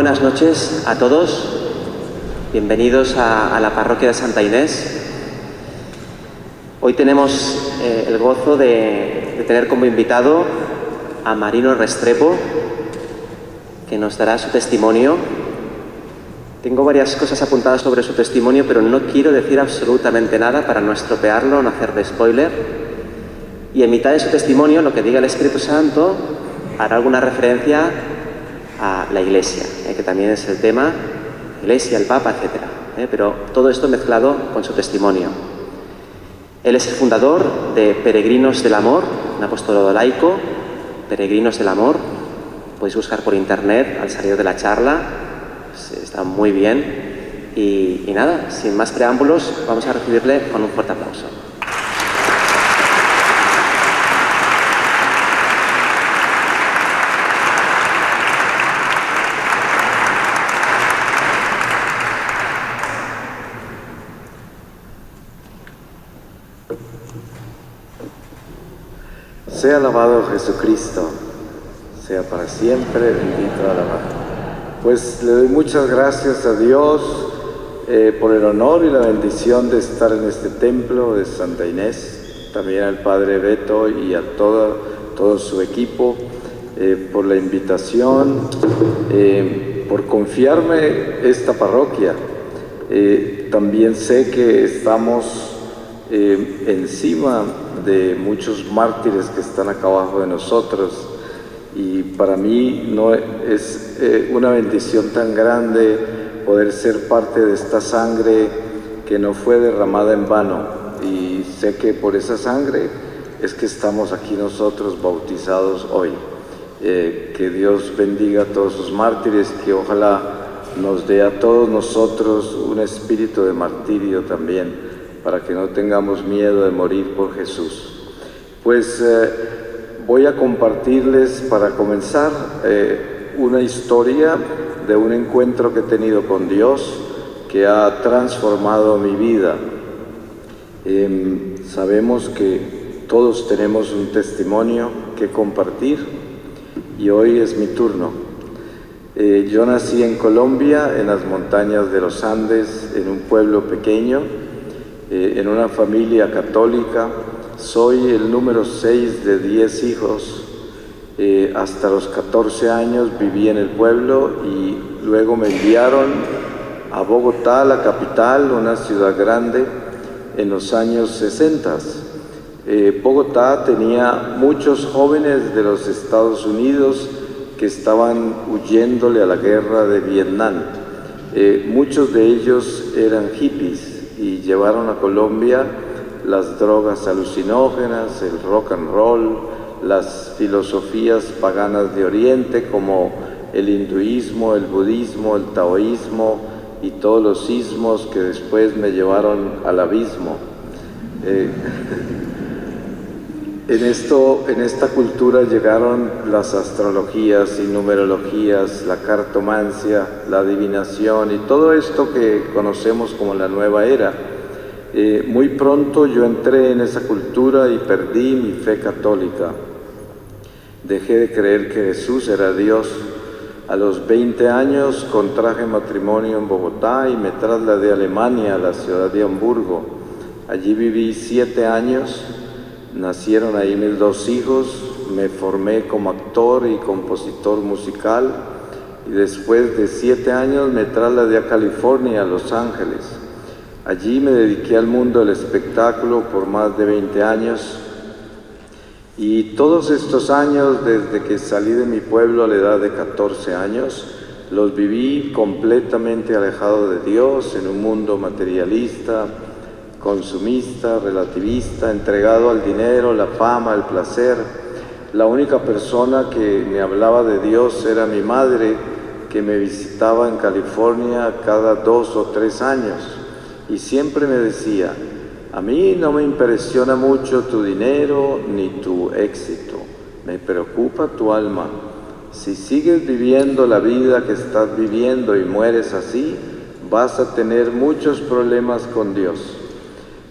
buenas noches a todos. Bienvenidos a la parroquia de Santa Inés. Hoy tenemos el gozo de tener como invitado a Marino Restrepo, que nos dará su testimonio. Tengo varias cosas apuntadas sobre su testimonio, pero no quiero decir absolutamente nada para no estropearlo, no hacer de spoiler. Y en mitad de su testimonio, lo que diga el Espíritu Santo hará alguna referencia a la Iglesia, que también es el tema, Iglesia, el Papa, etc. Pero todo esto mezclado con su testimonio. Él es el fundador de Peregrinos del Amor, un apostolado laico, Peregrinos del Amor. Podéis buscar por internet al salir de la charla, pues está muy bien. Y nada, sin más preámbulos, vamos a recibirle con un fuerte aplauso. Sea alabado Jesucristo, sea para siempre bendito alabado. Pues le doy muchas gracias a Dios por el honor y la bendición de estar en este templo de Santa Inés, también al Padre Beto y a todo su equipo, por la invitación, por confiarme esta parroquia. También sé que estamos encima de muchos mártires que están acá abajo de nosotros, y para mí no es una bendición tan grande poder ser parte de esta sangre que no fue derramada en vano, y sé que por esa sangre es que estamos aquí nosotros bautizados hoy. Que Dios bendiga a todos sus mártires, que ojalá nos dé a todos nosotros un espíritu de martirio también, para que no tengamos miedo de morir por Jesús. Pues voy a compartirles para comenzar una historia de un encuentro que he tenido con Dios que ha transformado mi vida. Sabemos que todos tenemos un testimonio que compartir y hoy es mi turno. Yo nací en Colombia, en las montañas de los Andes, en un pueblo pequeño, en una familia católica. Soy el número 6 de 10 hijos. Hasta los 14 años viví en el pueblo y luego me enviaron a Bogotá, la capital, una ciudad grande, en los años 60. Bogotá tenía muchos jóvenes de los Estados Unidos que estaban huyéndole a la guerra de Vietnam. Muchos de ellos eran hippies y llevaron a Colombia las drogas alucinógenas, el rock and roll, las filosofías paganas de Oriente como el hinduismo, el budismo, el taoísmo y todos los ismos que después me llevaron al abismo. En esta cultura llegaron las astrologías y numerologías, la cartomancia, la adivinación y todo esto que conocemos como la nueva era. Muy pronto yo entré en esa cultura y perdí mi fe católica. Dejé de creer que Jesús era Dios. A los 20 años contraje matrimonio en Bogotá y me trasladé a Alemania, a la ciudad de Hamburgo. Allí viví 7 años. Nacieron ahí mis 2 hijos, me formé como actor y compositor musical y después de 7 años me trasladé a California, a Los Ángeles. Allí me dediqué al mundo del espectáculo por más de 20 años y todos estos años, desde que salí de mi pueblo a la edad de 14 años, los viví completamente alejado de Dios, en un mundo materialista, consumista, relativista, entregado al dinero, la fama, el placer. La única persona que me hablaba de Dios era mi madre, que me visitaba en California cada 2 o 3 años y siempre me decía: a mí no me impresiona mucho tu dinero ni tu éxito, me preocupa tu alma. Si sigues viviendo la vida que estás viviendo y mueres así, vas a tener muchos problemas con Dios.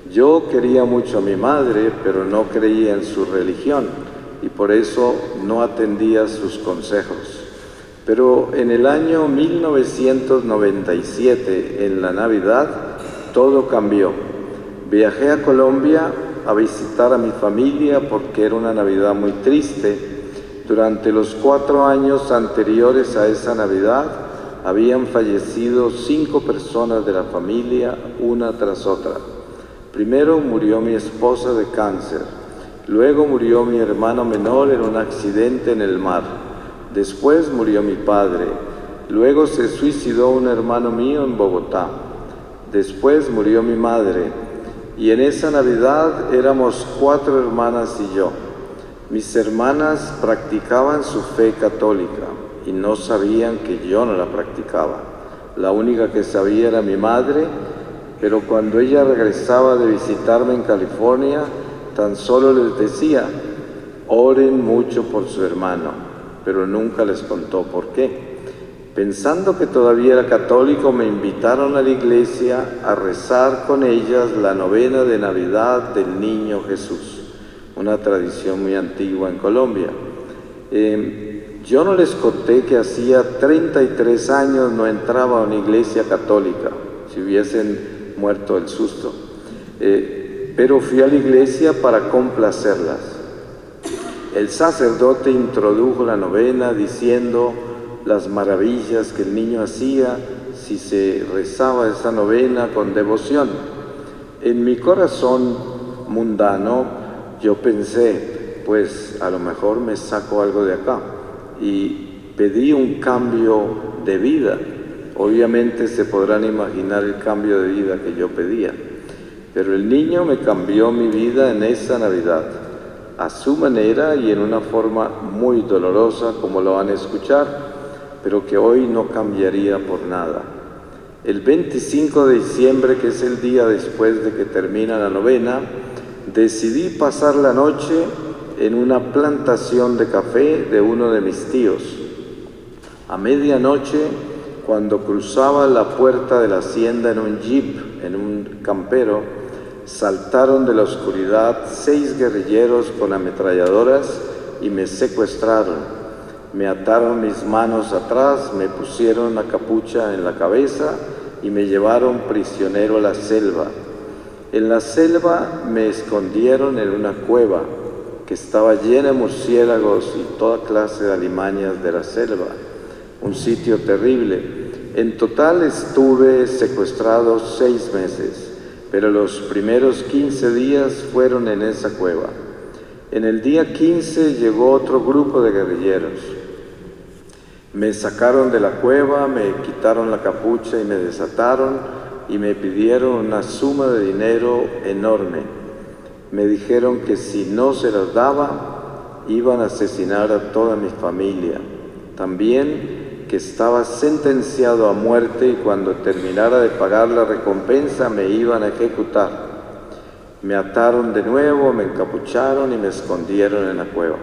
Yo quería mucho a mi madre, pero no creía en su religión y por eso no atendía sus consejos. Pero en el año 1997, en la Navidad, todo cambió. Viajé a Colombia a visitar a mi familia porque era una Navidad muy triste. Durante los 4 años anteriores a esa Navidad, habían fallecido 5 personas de la familia, una tras otra. Primero murió mi esposa de cáncer, luego murió mi hermano menor en un accidente en el mar, después murió mi padre, luego se suicidó un hermano mío en Bogotá, después murió mi madre, y en esa Navidad éramos 4 hermanas y yo. Mis hermanas practicaban su fe católica y no sabían que yo no la practicaba. La única que sabía era mi madre, pero cuando ella regresaba de visitarme en California, tan solo les decía, oren mucho por su hermano, pero nunca les contó por qué. Pensando que todavía era católico, me invitaron a la iglesia a rezar con ellas la novena de Navidad del Niño Jesús, una tradición muy antigua en Colombia. Yo no les conté que hacía 33 años no entraba a una iglesia católica, si hubiesen muerto del susto, pero fui a la iglesia para complacerlas. El sacerdote introdujo la novena diciendo las maravillas que el niño hacía si se rezaba esa novena con devoción. En mi corazón mundano yo pensé, pues a lo mejor me saco algo de acá, y pedí un cambio de vida. Obviamente se podrán imaginar el cambio de vida que yo pedía, pero el niño me cambió mi vida en esa Navidad, a su manera y en una forma muy dolorosa, como lo van a escuchar, pero que hoy no cambiaría por nada. El 25 de diciembre, que es el día después de que termina la novena, decidí pasar la noche en una plantación de café de uno de mis tíos. A medianoche, cuando cruzaba la puerta de la hacienda en un jeep, en un campero, saltaron de la oscuridad 6 guerrilleros con ametralladoras y me secuestraron. Me ataron mis manos atrás, me pusieron una capucha en la cabeza y me llevaron prisionero a la selva. En la selva me escondieron en una cueva que estaba llena de murciélagos y toda clase de alimañas de la selva. Un sitio terrible. En total estuve secuestrado 6 meses, pero los primeros 15 días fueron en esa cueva. En el día 15 llegó otro grupo de guerrilleros. Me sacaron de la cueva, me quitaron la capucha y me desataron y me pidieron una suma de dinero enorme. Me dijeron que si no se las daba, iban a asesinar a toda mi familia. También que estaba sentenciado a muerte y cuando terminara de pagar la recompensa me iban a ejecutar. Me ataron de nuevo, me encapucharon y me escondieron en la cueva.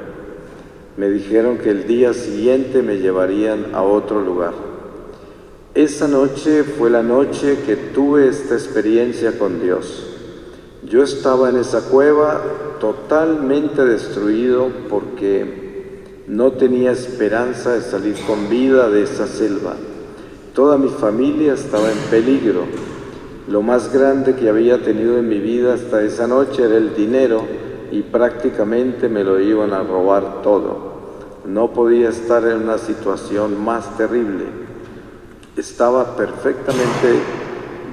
Me dijeron que el día siguiente me llevarían a otro lugar. Esa noche fue la noche que tuve esta experiencia con Dios. Yo estaba en esa cueva totalmente destruido porque no tenía esperanza de salir con vida de esa selva. Toda mi familia estaba en peligro. Lo más grande que había tenido en mi vida hasta esa noche era el dinero y prácticamente me lo iban a robar todo. No podía estar en una situación más terrible. Estaba perfectamente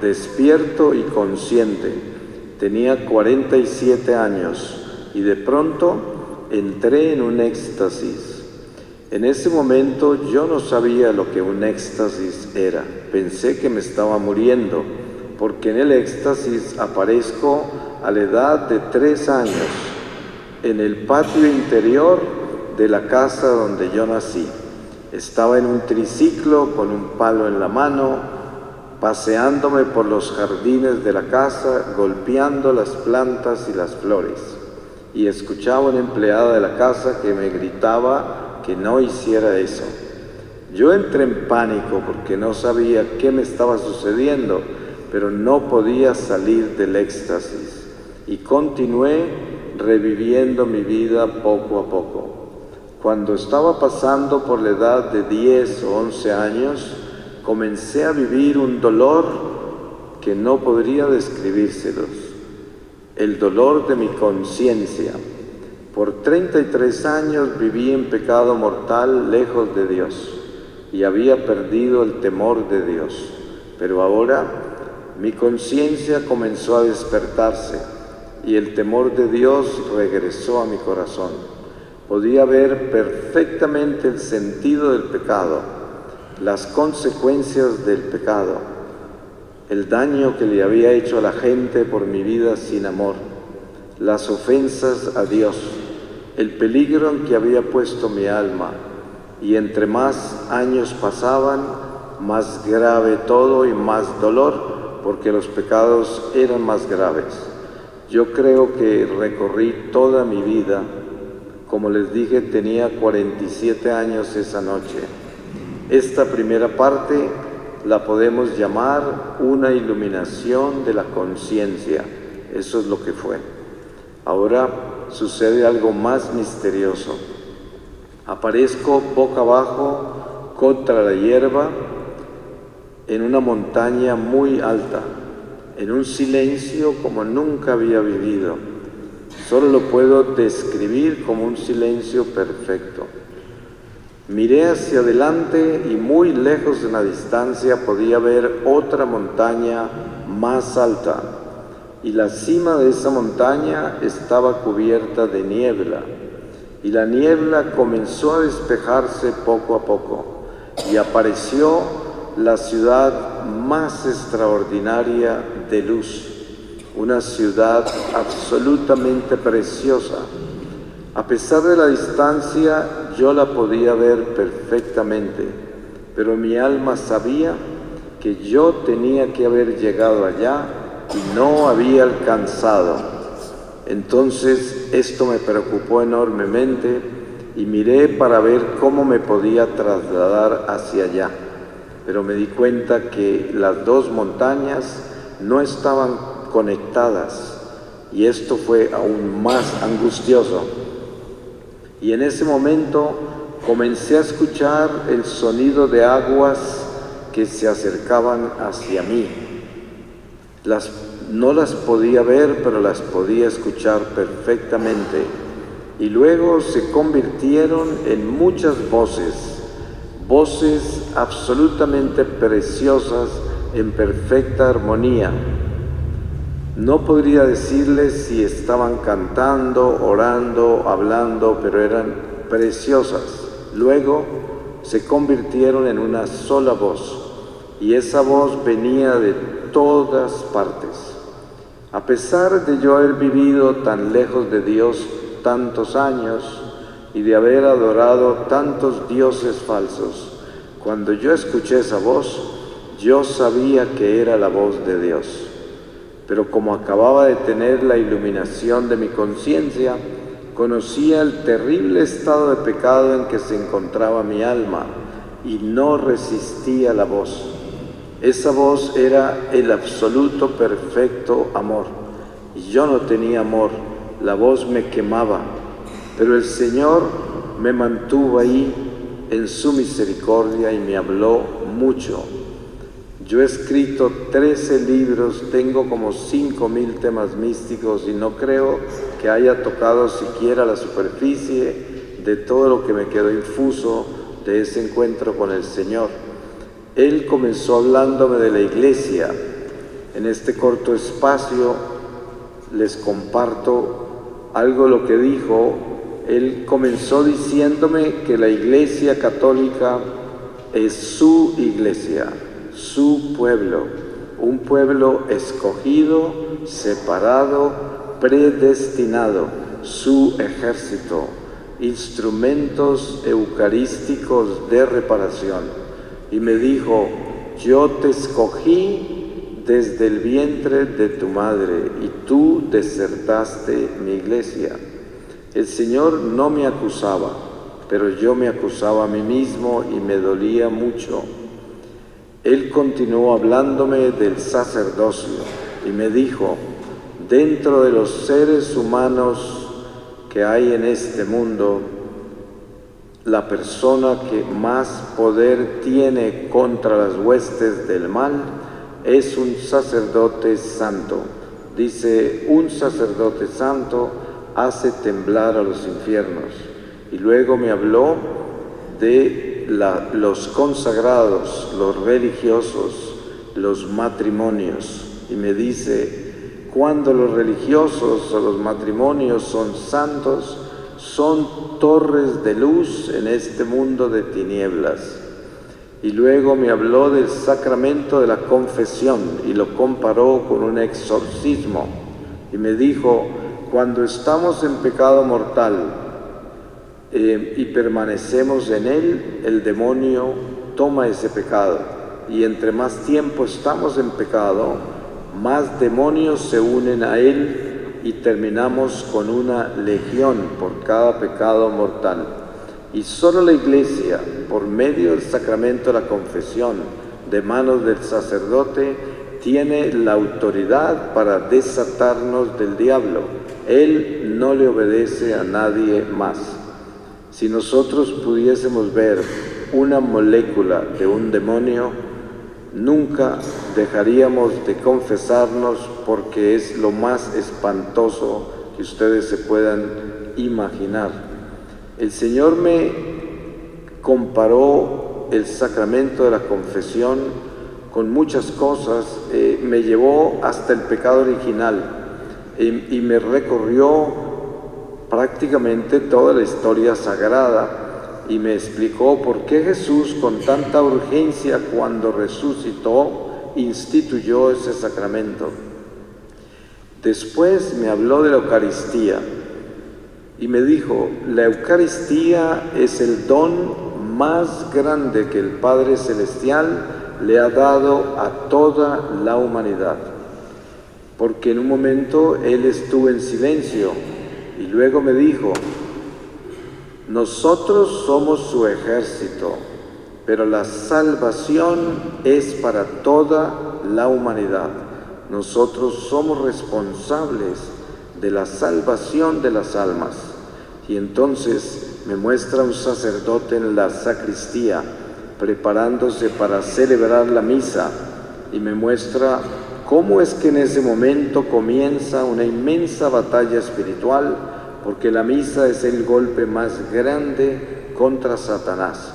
despierto y consciente. Tenía 47 años y de pronto entré en un éxtasis. En ese momento yo no sabía lo que un éxtasis era. Pensé que me estaba muriendo, porque en el éxtasis aparezco a la edad de 3 años, en el patio interior de la casa donde yo nací. Estaba en un triciclo con un palo en la mano, paseándome por los jardines de la casa, golpeando las plantas y las flores. Y escuchaba a una empleada de la casa que me gritaba que no hiciera eso. Yo entré en pánico porque no sabía qué me estaba sucediendo, pero no podía salir del éxtasis y continué reviviendo mi vida poco a poco. Cuando estaba pasando por la edad de 10 o 11 años, comencé a vivir un dolor que no podría describírselos, el dolor de mi conciencia. Por 33 años viví en pecado mortal lejos de Dios y había perdido el temor de Dios. Pero ahora mi conciencia comenzó a despertarse y el temor de Dios regresó a mi corazón. Podía ver perfectamente el sentido del pecado, las consecuencias del pecado, el daño que le había hecho a la gente por mi vida sin amor, las ofensas a Dios, el peligro en que había puesto mi alma, y entre más años pasaban, más grave todo y más dolor, porque los pecados eran más graves. Yo creo que recorrí toda mi vida. Como les dije, tenía 47 años esa noche. Esta primera parte la podemos llamar una iluminación de la conciencia. Eso es lo que fue. Ahora sucede algo más misterioso. Aparezco boca abajo contra la hierba en una montaña muy alta, en un silencio como nunca había vivido. Solo lo puedo describir como un silencio perfecto. Miré hacia adelante y muy lejos en la distancia podía ver otra montaña más alta, y la cima de esa montaña estaba cubierta de niebla, y la niebla comenzó a despejarse poco a poco, y apareció la ciudad más extraordinaria de luz. Una ciudad absolutamente preciosa. A pesar de la distancia, yo la podía ver perfectamente, pero mi alma sabía que yo tenía que haber llegado allá y no había alcanzado. Entonces esto me preocupó enormemente y miré para ver cómo me podía trasladar hacia allá, pero me di cuenta que las dos montañas no estaban conectadas, y esto fue aún más angustioso. Y en ese momento comencé a escuchar el sonido de aguas que se acercaban hacia mí. No las podía ver, pero las podía escuchar perfectamente. Y luego se convirtieron en muchas voces absolutamente preciosas en perfecta armonía. No podría decirles si estaban cantando, orando, hablando, pero eran preciosas. Luego se convirtieron en una sola voz, y esa voz venía de todas partes. A pesar de yo haber vivido tan lejos de Dios tantos años y de haber adorado tantos dioses falsos, cuando yo escuché esa voz, yo sabía que era la voz de Dios. Pero como acababa de tener la iluminación de mi conciencia, conocía el terrible estado de pecado en que se encontraba mi alma y no resistía la voz. Esa voz era el absoluto perfecto amor, y yo no tenía amor, la voz me quemaba, pero el Señor me mantuvo ahí en su misericordia y me habló mucho. Yo he escrito 13 libros, tengo como 5,000 temas místicos y no creo que haya tocado siquiera la superficie de todo lo que me quedó infuso de ese encuentro con el Señor. Él comenzó hablándome de la iglesia. En este corto espacio les comparto algo de lo que dijo. Él comenzó diciéndome que la Iglesia Católica es su iglesia, su pueblo, un pueblo escogido, separado, predestinado, su ejército, instrumentos eucarísticos de reparación. Y me dijo: yo te escogí desde el vientre de tu madre y tú desertaste mi iglesia. El Señor no me acusaba, pero yo me acusaba a mí mismo y me dolía mucho. Él continuó hablándome del sacerdocio y me dijo: dentro de los seres humanos que hay en este mundo, la persona que más poder tiene contra las huestes del mal es un sacerdote santo. Dice, un sacerdote santo hace temblar a los infiernos. Y luego me habló de los consagrados, los religiosos, los matrimonios. Y me dice, cuando los religiosos o los matrimonios son santos, son torres de luz en este mundo de tinieblas. Y luego me habló del sacramento de la confesión y lo comparó con un exorcismo. Y me dijo, cuando estamos en pecado mortal y permanecemos en él, el demonio toma ese pecado. Y entre más tiempo estamos en pecado, más demonios se unen a él y terminamos con una legión por cada pecado mortal. Y solo la Iglesia, por medio del sacramento de la confesión, de manos del sacerdote, tiene la autoridad para desatarnos del diablo. Él no le obedece a nadie más. Si nosotros pudiésemos ver una molécula de un demonio, nunca dejaríamos de confesarnos, porque es lo más espantoso que ustedes se puedan imaginar. El Señor me comparó el sacramento de la confesión con muchas cosas, me llevó hasta el pecado original y me recorrió prácticamente toda la historia sagrada. Y me explicó por qué Jesús, con tanta urgencia, cuando resucitó, instituyó ese sacramento. Después me habló de la Eucaristía y me dijo, la Eucaristía es el don más grande que el Padre Celestial le ha dado a toda la humanidad. Porque en un momento Él estuvo en silencio y luego me dijo, nosotros somos su ejército, pero la salvación es para toda la humanidad. Nosotros somos responsables de la salvación de las almas. Y entonces me muestra un sacerdote en la sacristía, preparándose para celebrar la misa, y me muestra cómo es que en ese momento comienza una inmensa batalla espiritual, porque la misa es el golpe más grande contra Satanás.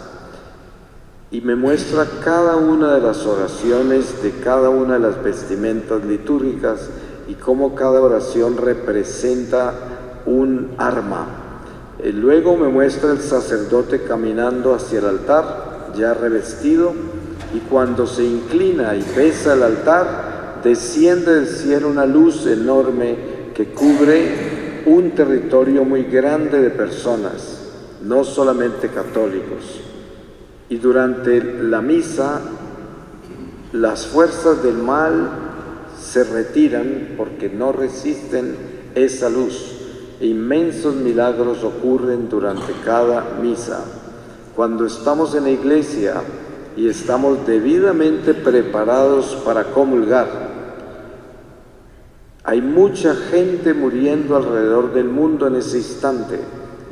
Y me muestra cada una de las oraciones de cada una de las vestimentas litúrgicas y cómo cada oración representa un arma. Luego me muestra el sacerdote caminando hacia el altar, ya revestido, y cuando se inclina y besa el altar, desciende del cielo una luz enorme que cubre un territorio muy grande de personas, no solamente católicos. Y durante la misa, las fuerzas del mal se retiran porque no resisten esa luz. Inmensos milagros ocurren durante cada misa. Cuando estamos en la iglesia y estamos debidamente preparados para comulgar, hay mucha gente muriendo alrededor del mundo en ese instante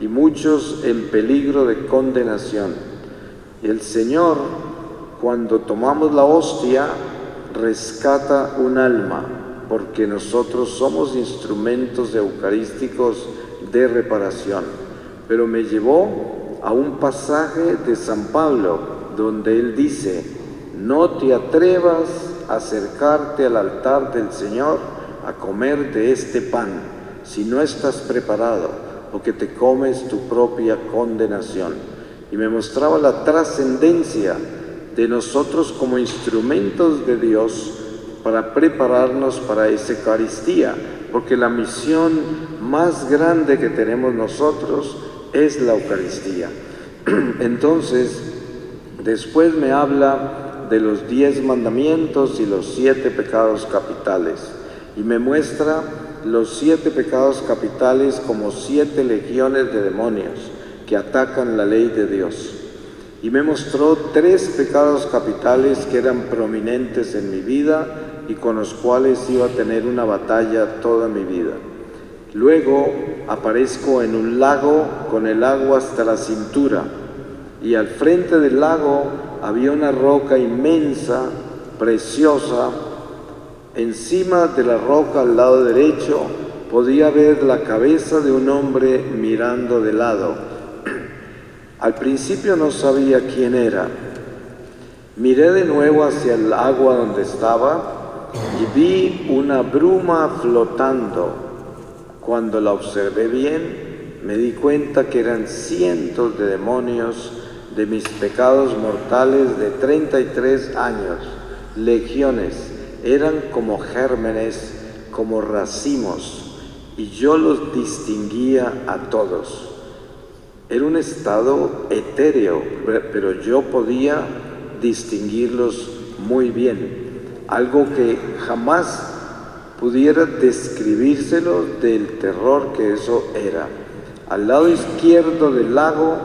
y muchos en peligro de condenación. Y el Señor, cuando tomamos la hostia, rescata un alma, porque nosotros somos instrumentos eucarísticos de reparación. Pero me llevó a un pasaje de San Pablo, donde él dice, no te atrevas a acercarte al altar del Señor a comer de este pan, si no estás preparado, porque te comes tu propia condenación. Y me mostraba la trascendencia de nosotros como instrumentos de Dios para prepararnos para esa Eucaristía, porque la misión más grande que tenemos nosotros es la Eucaristía. Entonces, después me habla de los 10 mandamientos y los 7 pecados capitales. Y me muestra los 7 pecados capitales como 7 legiones de demonios que atacan la ley de Dios. Y me mostró 3 pecados capitales que eran prominentes en mi vida y con los cuales iba a tener una batalla toda mi vida. Luego aparezco en un lago con el agua hasta la cintura y al frente del lago había una roca inmensa, preciosa. Encima de la roca, al lado derecho, podía ver la cabeza de un hombre mirando de lado. Al principio no sabía quién era. Miré de nuevo hacia el agua donde estaba y vi una bruma flotando. Cuando la observé bien, me di cuenta que eran cientos de demonios de mis pecados mortales de 33 años, legiones. Eran como gérmenes, como racimos, y yo los distinguía a todos. Era un estado etéreo, pero yo podía distinguirlos muy bien, algo que jamás pudiera describírselo del terror que eso era. Al lado izquierdo del lago,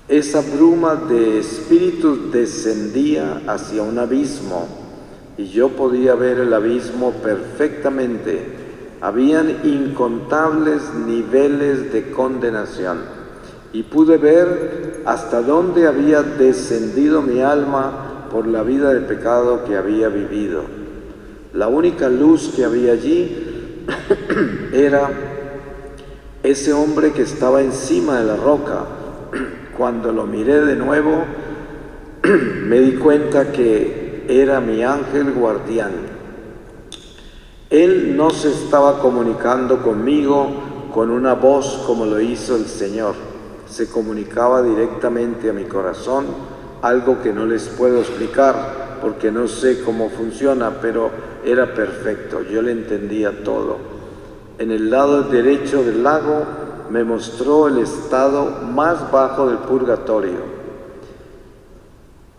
esa bruma de espíritus descendía hacia un abismo y yo podía ver el abismo perfectamente. Habían incontables niveles de condenación y pude ver hasta dónde había descendido mi alma por la vida de pecado que había vivido. La única luz que había allí era ese hombre que estaba encima de la roca. Cuando lo miré de nuevo, me di cuenta que era mi ángel guardián. Él no se estaba comunicando conmigo con una voz como lo hizo el Señor. Se comunicaba directamente a mi corazón, algo que no les puedo explicar porque no sé cómo funciona, pero era perfecto, yo le entendía todo. En el lado derecho del lago me mostró el estado más bajo del purgatorio.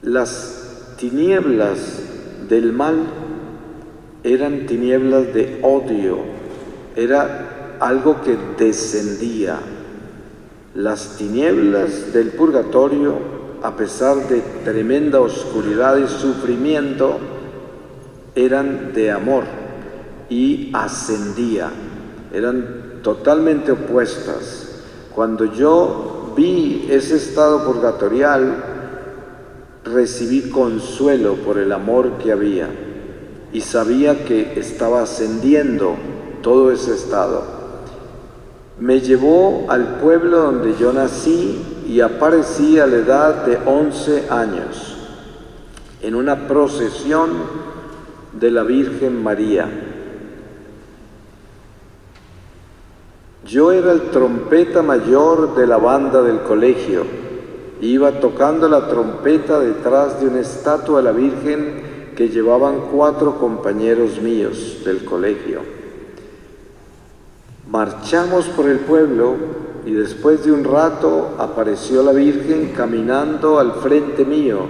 Las tinieblas del mal eran tinieblas de odio, era algo que descendía. Las tinieblas del purgatorio, a pesar de tremenda oscuridad y sufrimiento, eran de amor y ascendía, eran totalmente opuestas. Cuando yo vi ese estado purgatorial, recibí consuelo por el amor que había y sabía que estaba ascendiendo todo ese estado. Me llevó al pueblo donde yo nací y aparecí a la edad de 11 años en una procesión de la Virgen María. Yo era el trompeta mayor de la banda del colegio. Iba tocando la trompeta detrás de una estatua de la Virgen que llevaban 4 compañeros míos del colegio. Marchamos por el pueblo y después de un rato apareció la Virgen caminando al frente mío,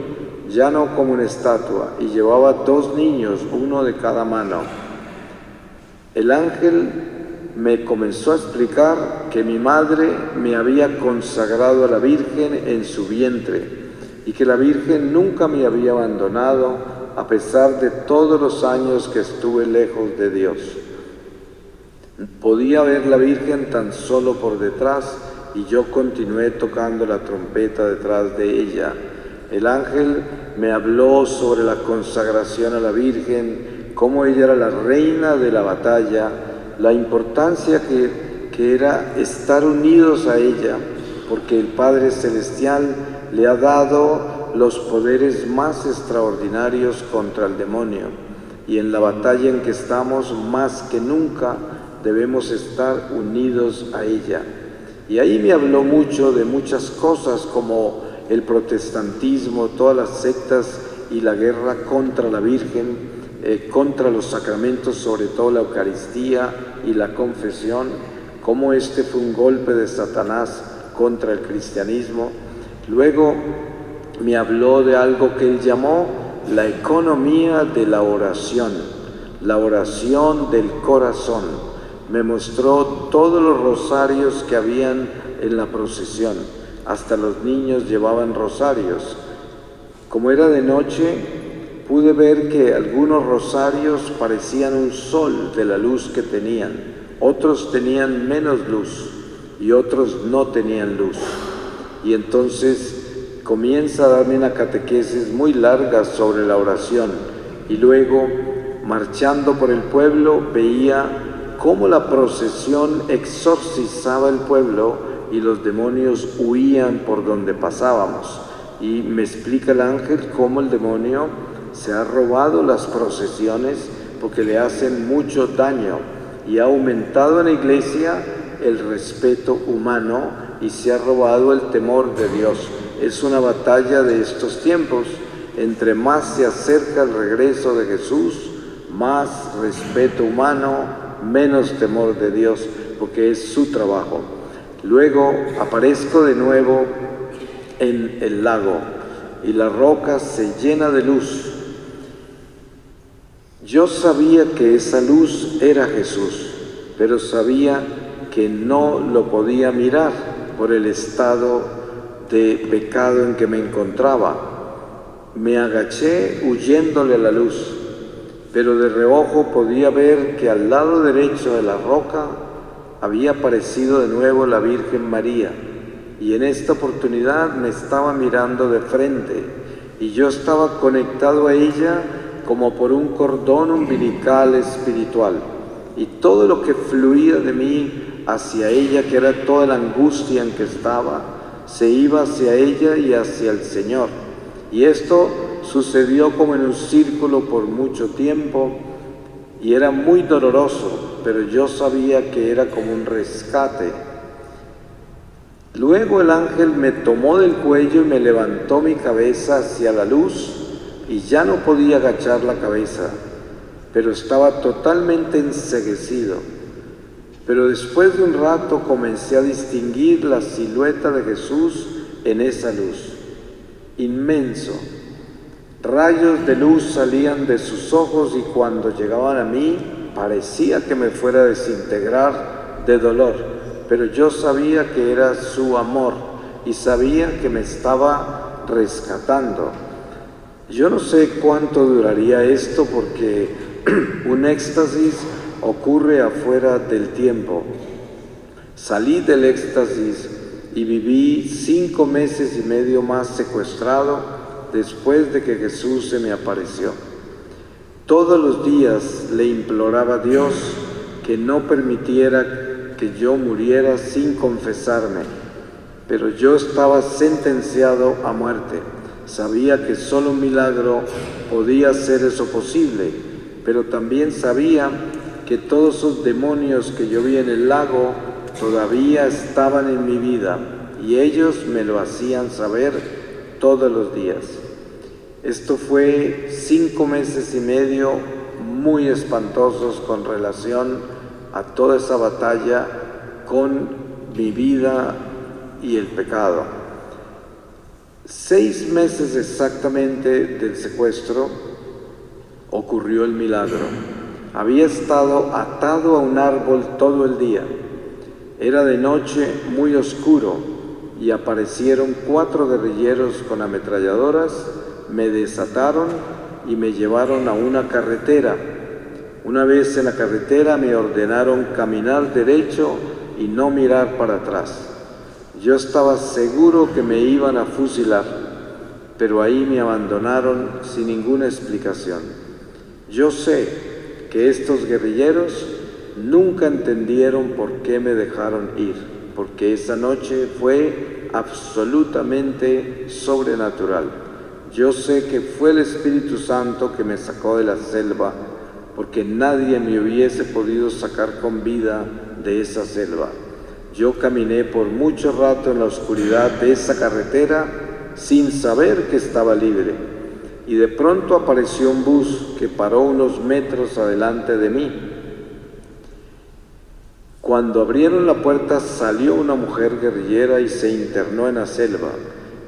ya no como una estatua, y llevaba 2 niños, uno de cada mano. El ángel me comenzó a explicar que mi madre me había consagrado a la Virgen en su vientre y que la Virgen nunca me había abandonado a pesar de todos los años que estuve lejos de Dios. Podía ver la Virgen tan solo por detrás y yo continué tocando la trompeta detrás de ella. El ángel me habló sobre la consagración a la Virgen, cómo ella era la reina de la batalla, la importancia que era estar unidos a ella, porque el Padre Celestial le ha dado los poderes más extraordinarios contra el demonio, y en la batalla en que estamos más que nunca debemos estar unidos a ella. Y ahí me habló mucho de muchas cosas como el protestantismo, todas las sectas y la guerra contra la Virgen, contra los sacramentos, sobre todo la Eucaristía y la confesión, cómo este fue un golpe de Satanás contra el cristianismo. Luego me habló de algo que él llamó la economía de la oración del corazón. Me mostró todos los rosarios que habían en la procesión, hasta los niños llevaban rosarios. Como era de noche, pude ver que algunos rosarios parecían un sol de la luz que tenían, otros tenían menos luz y otros no tenían luz. Y entonces comienza a darme una catequesis muy larga sobre la oración. Y luego, marchando por el pueblo, veía cómo la procesión exorcizaba el pueblo y los demonios huían por donde pasábamos. Y me explica el ángel cómo el demonio se ha robado las procesiones porque le hacen mucho daño y ha aumentado en la iglesia el respeto humano y se ha robado el temor de Dios. Es una batalla de estos tiempos. Entre más se acerca el regreso de Jesús, más respeto humano, menos temor de Dios, porque es su trabajo. Luego aparezco de nuevo en el lago y la roca se llena de luz. Yo sabía que esa luz era Jesús, pero sabía que no lo podía mirar por el estado de pecado en que me encontraba. Me agaché huyéndole a la luz, pero de reojo podía ver que al lado derecho de la roca había aparecido de nuevo la Virgen María, y en esta oportunidad me estaba mirando de frente, y yo estaba conectado a ella como por un cordón umbilical espiritual, y todo lo que fluía de mí hacia ella, que era toda la angustia en que estaba, se iba hacia ella y hacia el Señor. Y esto sucedió como en un círculo por mucho tiempo, y era muy doloroso, pero yo sabía que era como un rescate. Luego el ángel me tomó del cuello y me levantó mi cabeza hacia la luz, y ya no podía agachar la cabeza, pero estaba totalmente enceguecido. Pero después de un rato comencé a distinguir la silueta de Jesús en esa luz, inmenso. Rayos de luz salían de sus ojos y cuando llegaban a mí parecía que me fuera a desintegrar de dolor, pero yo sabía que era su amor y sabía que me estaba rescatando. Yo no sé cuánto duraría esto porque un éxtasis ocurre afuera del tiempo. Salí del éxtasis y viví 5 meses y medio más secuestrado después de que Jesús se me apareció. Todos los días le imploraba a Dios que no permitiera que yo muriera sin confesarme, pero yo estaba sentenciado a muerte. Sabía que solo un milagro podía hacer eso posible, pero también sabía que todos esos demonios que yo vi en el lago todavía estaban en mi vida y ellos me lo hacían saber todos los días. Esto fue 5 meses y medio muy espantosos con relación a toda esa batalla con mi vida y el pecado. 6 meses exactamente del secuestro ocurrió el milagro. Había estado atado a un árbol todo el día. Era de noche muy oscuro y aparecieron 4 guerrilleros con ametralladoras, me desataron y me llevaron a una carretera. Una vez en la carretera me ordenaron caminar derecho y no mirar para atrás. Yo estaba seguro que me iban a fusilar, pero ahí me abandonaron sin ninguna explicación. Yo sé que estos guerrilleros nunca entendieron por qué me dejaron ir, porque esa noche fue absolutamente sobrenatural. Yo sé que fue el Espíritu Santo que me sacó de la selva, porque nadie me hubiese podido sacar con vida de esa selva. Yo caminé por mucho rato en la oscuridad de esa carretera sin saber que estaba libre, y de pronto apareció un bus que paró unos metros adelante de mí. Cuando abrieron la puerta salió una mujer guerrillera y se internó en la selva,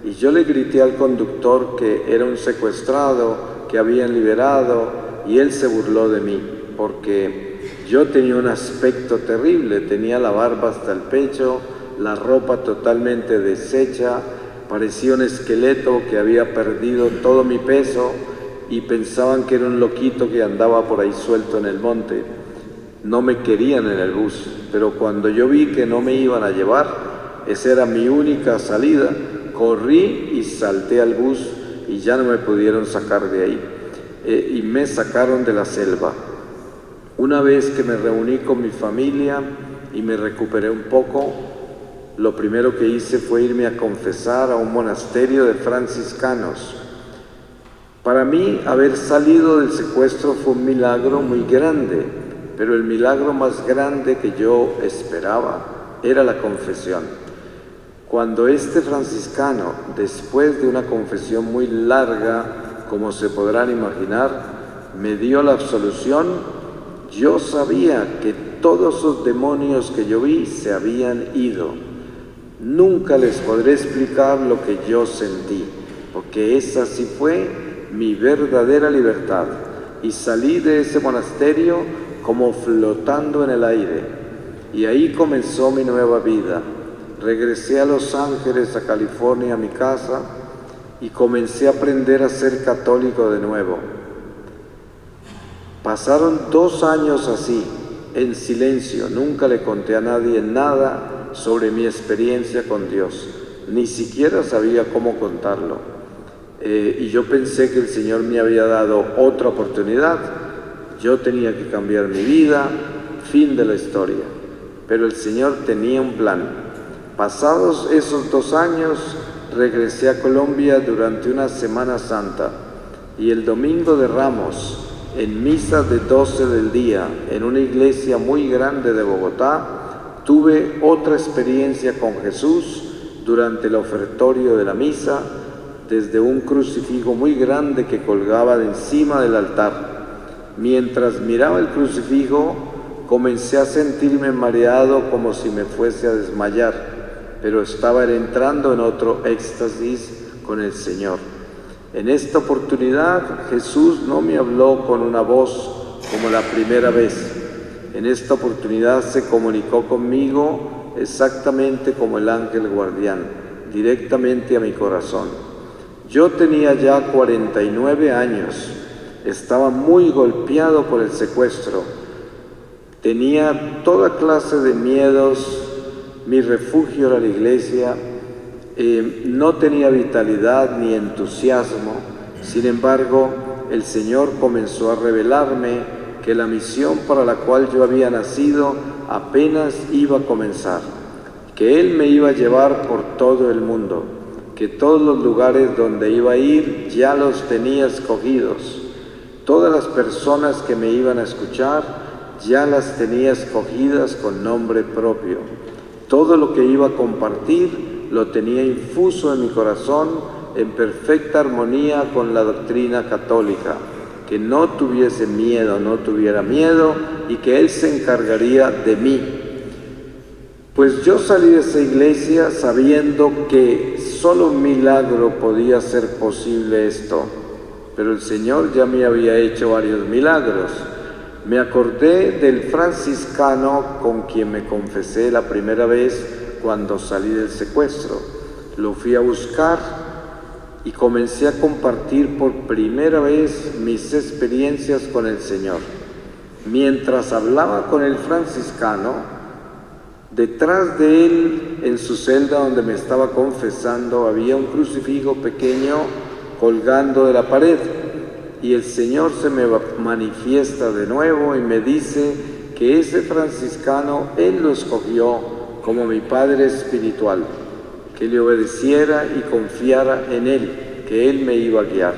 y yo le grité al conductor que era un secuestrado que habían liberado, y él se burló de mí, porque yo tenía un aspecto terrible, tenía la barba hasta el pecho, la ropa totalmente deshecha, parecía un esqueleto que había perdido todo mi peso y pensaban que era un loquito que andaba por ahí suelto en el monte. No me querían en el bus, pero cuando yo vi que no me iban a llevar, Esa era mi única salida. Corrí y salté al bus y ya no me pudieron sacar de ahí. Y me sacaron de la selva. Una vez que me reuní con mi familia y me recuperé un poco, lo primero que hice fue irme a confesar a un monasterio de franciscanos. Para mí, haber salido del secuestro fue un milagro muy grande, pero el milagro más grande que yo esperaba era la confesión. Cuando este franciscano, después de una confesión muy larga, como se podrán imaginar, me dio la absolución, yo sabía que todos esos demonios que yo vi se habían ido. Nunca les podré explicar lo que yo sentí, porque esa sí fue mi verdadera libertad. Y salí de ese monasterio como flotando en el aire. Y ahí comenzó mi nueva vida. Regresé a Los Ángeles, a California, a mi casa, y comencé a aprender a ser católico de nuevo. Pasaron 2 años así, en silencio. Nunca le conté a nadie nada sobre mi experiencia con Dios. Ni siquiera sabía cómo contarlo. Y yo pensé que el Señor me había dado otra oportunidad. Yo tenía que cambiar mi vida, fin de la historia. Pero el Señor tenía un plan. Pasados esos 2 años, regresé a Colombia durante una Semana Santa. Y el domingo de Ramos, en misa de 12 del día, en una iglesia muy grande de Bogotá, tuve otra experiencia con Jesús durante el ofertorio de la misa, desde un crucifijo muy grande que colgaba de encima del altar. Mientras miraba el crucifijo, comencé a sentirme mareado como si me fuese a desmayar, pero estaba entrando en otro éxtasis con el Señor. En esta oportunidad, Jesús no me habló con una voz como la primera vez. En esta oportunidad se comunicó conmigo exactamente como el ángel guardián, directamente a mi corazón. Yo tenía ya 49 años, estaba muy golpeado por el secuestro, tenía toda clase de miedos, mi refugio era la iglesia, no tenía vitalidad ni entusiasmo. Sin embargo, el Señor comenzó a revelarme que la misión para la cual yo había nacido apenas iba a comenzar, que Él me iba a llevar por todo el mundo, que todos los lugares donde iba a ir ya los tenía escogidos. Todas las personas que me iban a escuchar ya las tenía escogidas con nombre propio. Todo lo que iba a compartir lo tenía infuso en mi corazón en perfecta armonía con la doctrina católica, que no tuviese miedo, no tuviera miedo y que Él se encargaría de mí. Pues yo salí de esa iglesia sabiendo que solo un milagro podía ser posible esto, pero el Señor ya me había hecho varios milagros. Me acordé del franciscano con quien me confesé la primera vez cuando salí del secuestro. Lo fui a buscar y comencé a compartir por primera vez mis experiencias con el Señor. Mientras hablaba con el franciscano, detrás de él, en su celda donde me estaba confesando, había un crucifijo pequeño colgando de la pared. Y el Señor se me manifiesta de nuevo y me dice que ese franciscano Él lo escogió como mi padre espiritual, que le obedeciera y confiara en Él, que Él me iba a guiar.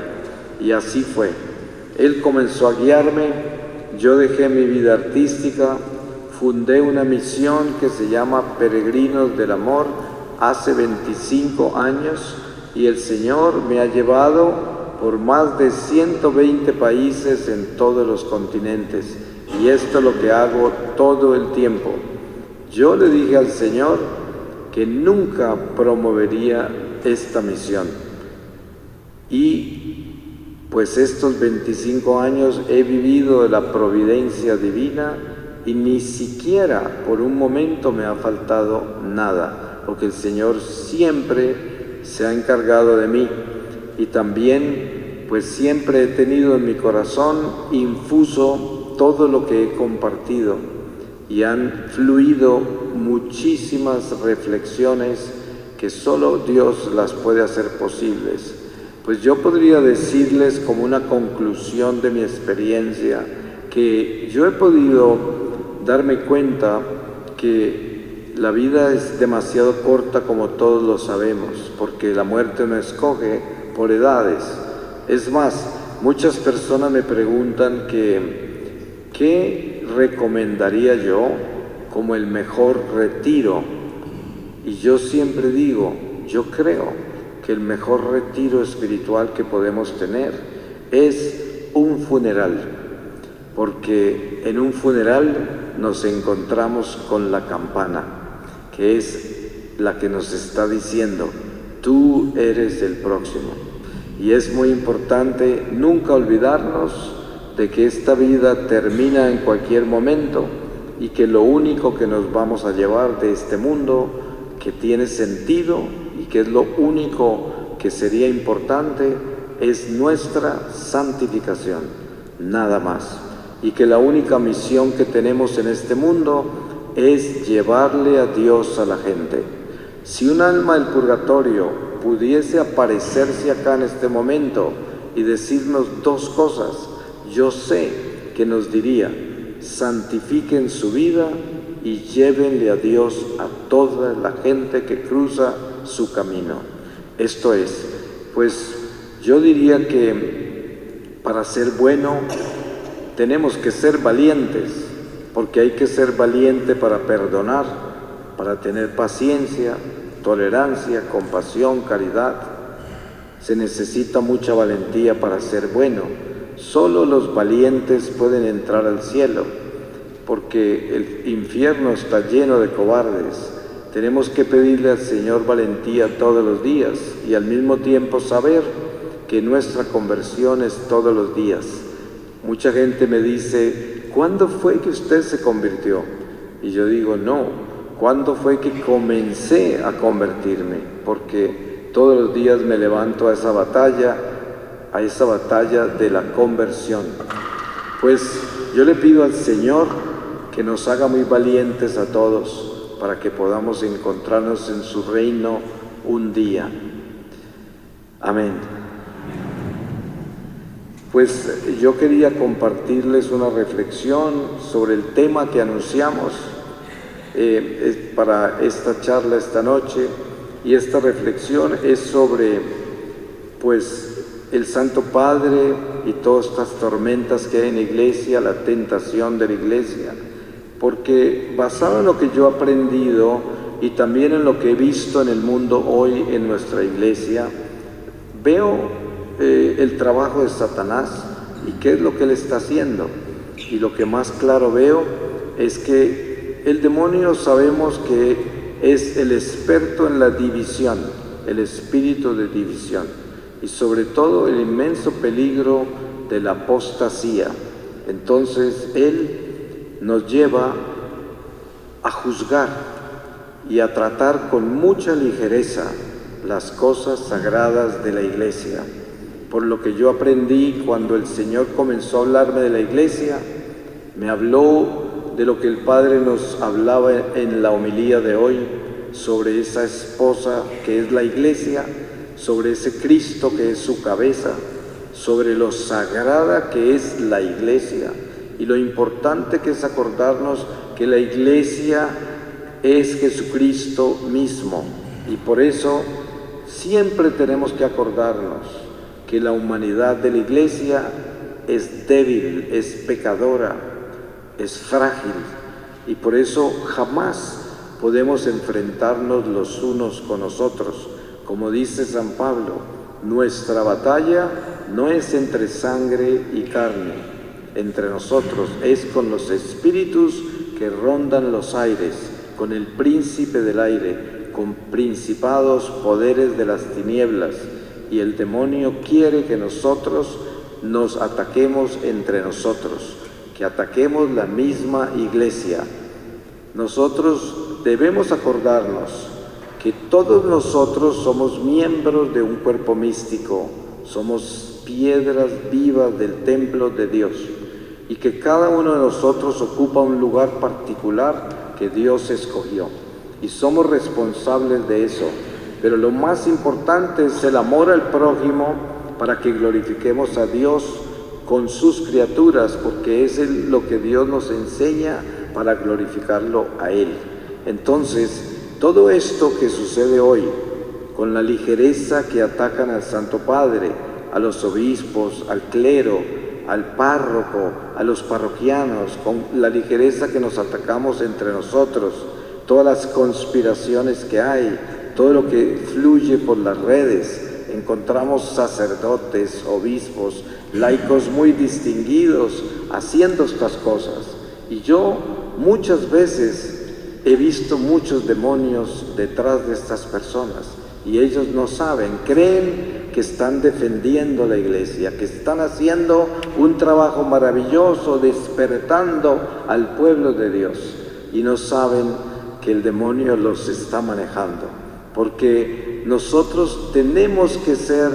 Y así fue. Él comenzó a guiarme, yo dejé mi vida artística, fundé una misión que se llama Peregrinos del Amor hace 25 años y el Señor me ha llevado por más de 120 países en todos los continentes, y esto es lo que hago todo el tiempo. Yo le dije al Señor que nunca promovería esta misión, y pues estos 25 años he vivido de la providencia divina y ni siquiera por un momento me ha faltado nada, porque el Señor siempre se ha encargado de mí. Y también, pues siempre he tenido en mi corazón infuso todo lo que he compartido y han fluido muchísimas reflexiones que solo Dios las puede hacer posibles. Pues yo podría decirles como una conclusión de mi experiencia que yo he podido darme cuenta que la vida es demasiado corta, como todos lo sabemos, porque la muerte no escoge por edades. Es más, muchas personas me preguntan ¿qué recomendaría yo como el mejor retiro? Y yo siempre digo, yo creo que el mejor retiro espiritual que podemos tener es un funeral, porque en un funeral nos encontramos con la campana, que es la que nos está diciendo, tú eres el próximo. Y es muy importante nunca olvidarnos de que esta vida termina en cualquier momento y que lo único que nos vamos a llevar de este mundo, que tiene sentido y que es lo único que sería importante, es nuestra santificación, nada más. Y que la única misión que tenemos en este mundo es llevarle a Dios a la gente. Si un alma del purgatorio pudiese aparecerse acá en este momento y decirnos dos cosas, yo sé que nos diría: santifiquen su vida y llévenle a Dios a toda la gente que cruza su camino. Esto es, pues yo diría que para ser bueno tenemos que ser valientes, porque hay que ser valiente para perdonar, para tener paciencia, tolerancia, compasión, caridad. Se necesita mucha valentía para ser bueno. Solo los valientes pueden entrar al cielo, porque el infierno está lleno de cobardes. Tenemos que pedirle al Señor valentía todos los días y al mismo tiempo saber que nuestra conversión es todos los días. Mucha gente me dice, ¿cuándo fue que usted se convirtió? Y yo digo, no, ¿cuándo fue que comencé a convertirme? Porque todos los días me levanto a esa batalla de la conversión. Pues yo le pido al Señor que nos haga muy valientes a todos para que podamos encontrarnos en su reino un día. Amén. Pues yo quería compartirles una reflexión sobre el tema que anunciamos para esta charla esta noche, y esta reflexión es sobre pues el Santo Padre y todas estas tormentas que hay en la Iglesia, la tentación de la Iglesia, porque basado en lo que yo he aprendido y también en lo que he visto en el mundo hoy en nuestra Iglesia, veo el trabajo de Satanás y qué es lo que él está haciendo. Y lo que más claro veo es que el demonio, sabemos que es el experto en la división, el espíritu de división, y sobre todo el inmenso peligro de la apostasía. Entonces él nos lleva a juzgar y a tratar con mucha ligereza las cosas sagradas de la Iglesia. Por lo que yo aprendí cuando el Señor comenzó a hablarme de la Iglesia, me habló de lo que el Padre nos hablaba en la homilía de hoy, sobre esa esposa que es la Iglesia, sobre ese Cristo que es su cabeza, sobre lo sagrada que es la Iglesia y lo importante que es acordarnos que la Iglesia es Jesucristo mismo. Y por eso siempre tenemos que acordarnos que la humanidad de la Iglesia es débil, es pecadora, es frágil, y por eso jamás podemos enfrentarnos los unos con los otros. Como dice San Pablo, nuestra batalla no es entre sangre y carne, entre nosotros, es con los espíritus que rondan los aires, con el príncipe del aire, con principados, poderes de las tinieblas. Y el demonio quiere que nosotros nos ataquemos entre nosotros, que ataquemos la misma Iglesia. Nosotros debemos acordarnos que todos nosotros somos miembros de un cuerpo místico, somos piedras vivas del templo de Dios, y que cada uno de nosotros ocupa un lugar particular que Dios escogió y somos responsables de eso. Pero lo más importante es el amor al prójimo para que glorifiquemos a Dios con sus criaturas, porque es lo que Dios nos enseña para glorificarlo a Él. Entonces, todo esto que sucede hoy, con la ligereza que atacan al Santo Padre, a los obispos, al clero, al párroco, a los parroquianos, con la ligereza que nos atacamos entre nosotros, todas las conspiraciones que hay, todo lo que fluye por las redes, encontramos sacerdotes, obispos, laicos muy distinguidos haciendo estas cosas. Y yo muchas veces he visto muchos demonios detrás de estas personas y ellos no saben, creen que están defendiendo la iglesia, que están haciendo un trabajo maravilloso, despertando al pueblo de Dios, y no saben que el demonio los está manejando, porque nosotros tenemos que ser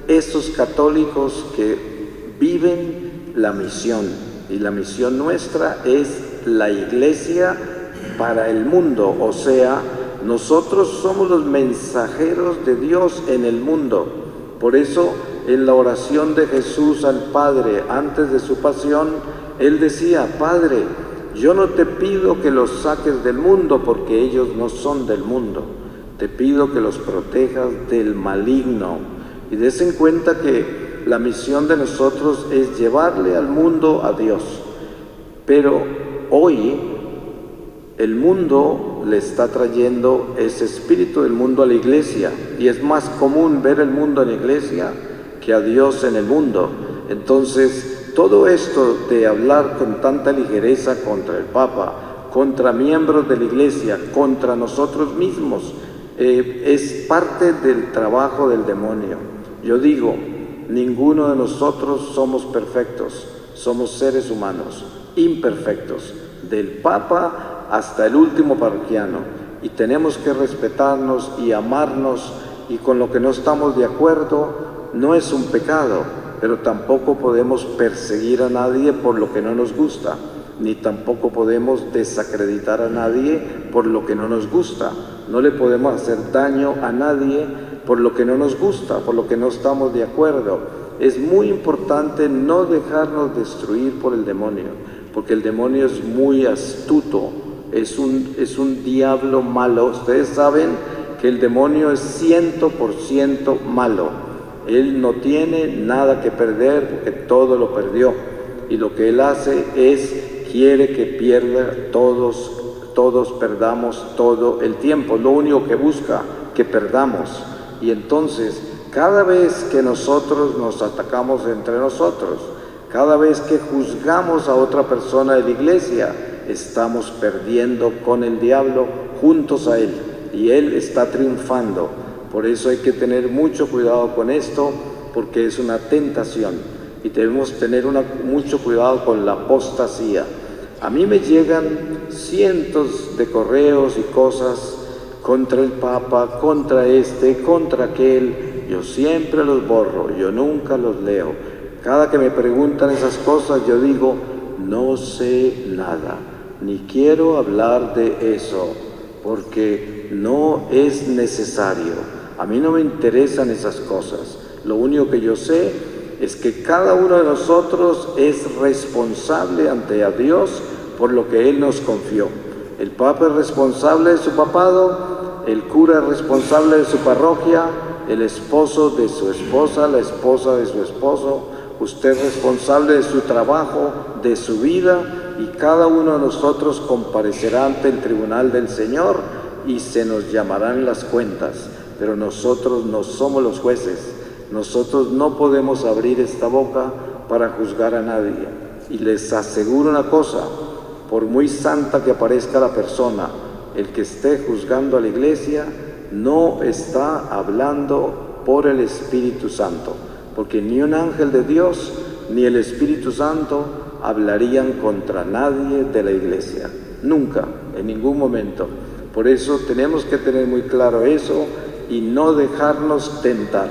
esos católicos que viven la misión, y la misión nuestra es la iglesia para el mundo, o sea, nosotros somos los mensajeros de Dios en el mundo. Por eso, en la oración de Jesús al Padre antes de su pasión, Él decía: Padre, yo no te pido que los saques del mundo, porque ellos no son del mundo. Te pido que los protejas del maligno. Y des en cuenta que la misión de nosotros es llevarle al mundo a Dios. Pero hoy el mundo le está trayendo ese espíritu del mundo a la iglesia, y es más común ver el mundo en la iglesia que a Dios en el mundo. Entonces, todo esto de hablar con tanta ligereza contra el Papa, contra miembros de la iglesia, contra nosotros mismos, es parte del trabajo del demonio. Yo digo, ninguno de nosotros somos perfectos, somos seres humanos, imperfectos, del Papa hasta el último parroquiano, y tenemos que respetarnos y amarnos, y con lo que no estamos de acuerdo no es un pecado, pero tampoco podemos perseguir a nadie por lo que no nos gusta, ni tampoco podemos desacreditar a nadie por lo que no nos gusta. No le podemos hacer daño a nadie por lo que no nos gusta, por lo que no estamos de acuerdo. Es muy importante no dejarnos destruir por el demonio, porque el demonio es muy astuto, es un diablo malo. Ustedes saben que el demonio es 100% malo. Él no tiene nada que perder, porque todo lo perdió. Y lo que él hace es, quiere que pierda todos perdamos todo el tiempo. Lo único que busca, que perdamos. Y entonces, cada vez que nosotros nos atacamos entre nosotros, cada vez que juzgamos a otra persona de la iglesia, estamos perdiendo con el diablo juntos a él, y él está triunfando. Por eso hay que tener mucho cuidado con esto, porque es una tentación, y debemos tener mucho cuidado con la apostasía. A mí me llegan cientos de correos y cosas contra el Papa, contra contra aquel. Yo siempre los borro, yo nunca los leo. Cada que me preguntan esas cosas, yo digo, no sé nada, ni quiero hablar de eso, porque no es necesario. A mí no me interesan esas cosas. Lo único que yo sé es que cada uno de nosotros es responsable ante a Dios por lo que Él nos confió. El Papa es responsable de su papado, el cura es responsable de su parroquia, el esposo de su esposa, la esposa de su esposo, usted es responsable de su trabajo, de su vida, y cada uno de nosotros comparecerá ante el tribunal del Señor y se nos llamarán las cuentas. Pero nosotros no somos los jueces, nosotros no podemos abrir esta boca para juzgar a nadie. Y les aseguro una cosa, por muy santa que parezca la persona, el que esté juzgando a la iglesia no está hablando por el Espíritu Santo, porque ni un ángel de Dios ni el Espíritu Santo hablarían contra nadie de la iglesia, nunca, en ningún momento. Por eso tenemos que tener muy claro eso y no dejarnos tentar.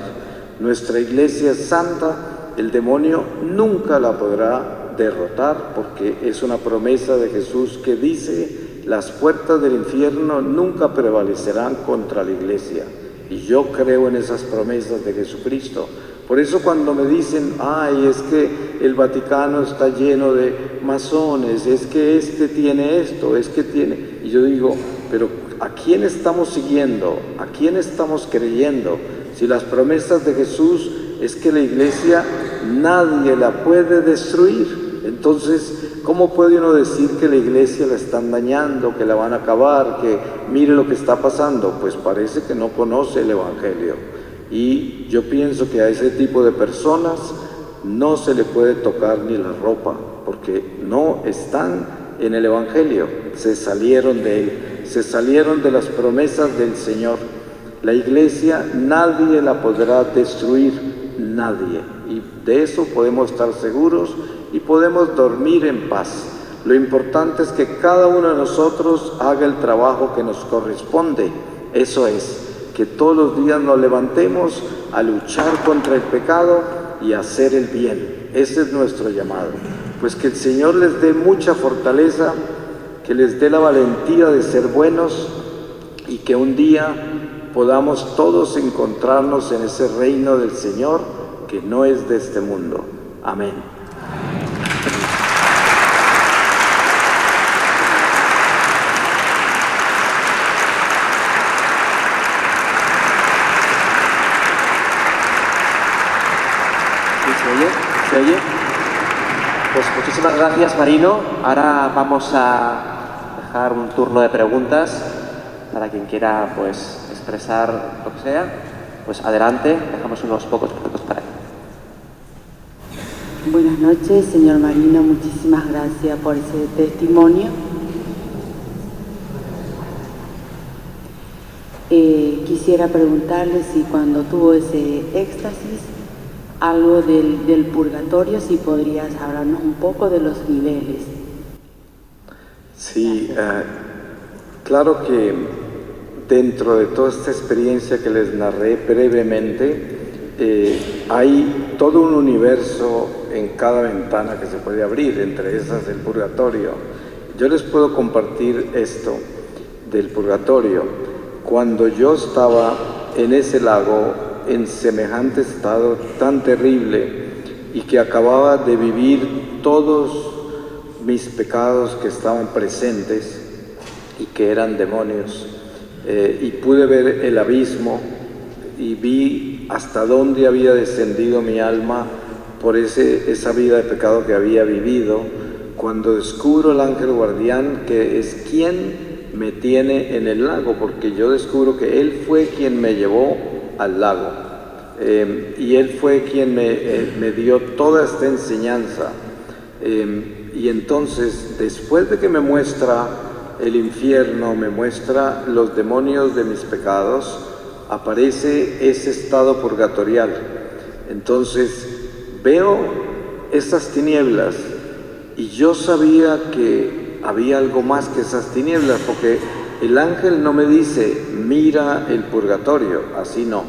Nuestra iglesia es santa, el demonio nunca la podrá derrotar, porque es una promesa de Jesús que dice las puertas del infierno nunca prevalecerán contra la iglesia. Y yo creo en esas promesas de Jesucristo. Por eso cuando me dicen, ay, es que el Vaticano está lleno de masones, es que este tiene esto, es que tiene... Y yo digo, pero ¿a quién estamos siguiendo? ¿A quién estamos creyendo? Si las promesas de Jesús es que la iglesia nadie la puede destruir. Entonces, ¿cómo puede uno decir que la iglesia la están dañando, que la van a acabar, que mire lo que está pasando? Pues parece que no conoce el Evangelio. Y yo pienso que a ese tipo de personas no se le puede tocar ni la ropa, porque no están en el Evangelio, se salieron de él, se salieron de las promesas del Señor. La iglesia nadie la podrá destruir, nadie. Y de eso podemos estar seguros y podemos dormir en paz. Lo importante es que cada uno de nosotros haga el trabajo que nos corresponde. Eso es, que todos los días nos levantemos a luchar contra el pecado y a hacer el bien. Ese es nuestro llamado. Pues que el Señor les dé mucha fortaleza, que les dé la valentía de ser buenos y que un día podamos todos encontrarnos en ese reino del Señor que no es de este mundo. Amén. ¿Se oye? Pues muchísimas gracias, Marino. Ahora vamos a dejar un turno de preguntas para quien quiera pues expresar lo que sea. Pues adelante, dejamos unos pocos minutos para él. Buenas noches, señor Marino, muchísimas gracias por ese testimonio. Quisiera preguntarle si cuando tuvo ese éxtasis, algo del purgatorio, si podrías hablarnos un poco de los niveles. Sí, claro que dentro de toda esta experiencia que les narré brevemente, hay todo un universo en cada ventana que se puede abrir, entre esas el purgatorio. Yo les puedo compartir esto del purgatorio. Cuando yo estaba en ese lago, en semejante estado tan terrible y que acababa de vivir todos mis pecados que estaban presentes y que eran demonios, y pude ver el abismo y vi hasta dónde había descendido mi alma por esa vida de pecado que había vivido, cuando descubro el ángel guardián que es quien me tiene en el lago, porque yo descubro que él fue quien me llevó al lago, y él fue quien me dio toda esta enseñanza, y entonces después de que me muestra el infierno, me muestra los demonios de mis pecados, aparece ese estado purgatorial. Entonces veo esas tinieblas y yo sabía que había algo más que esas tinieblas, porque el ángel no me dice mira el purgatorio, así no.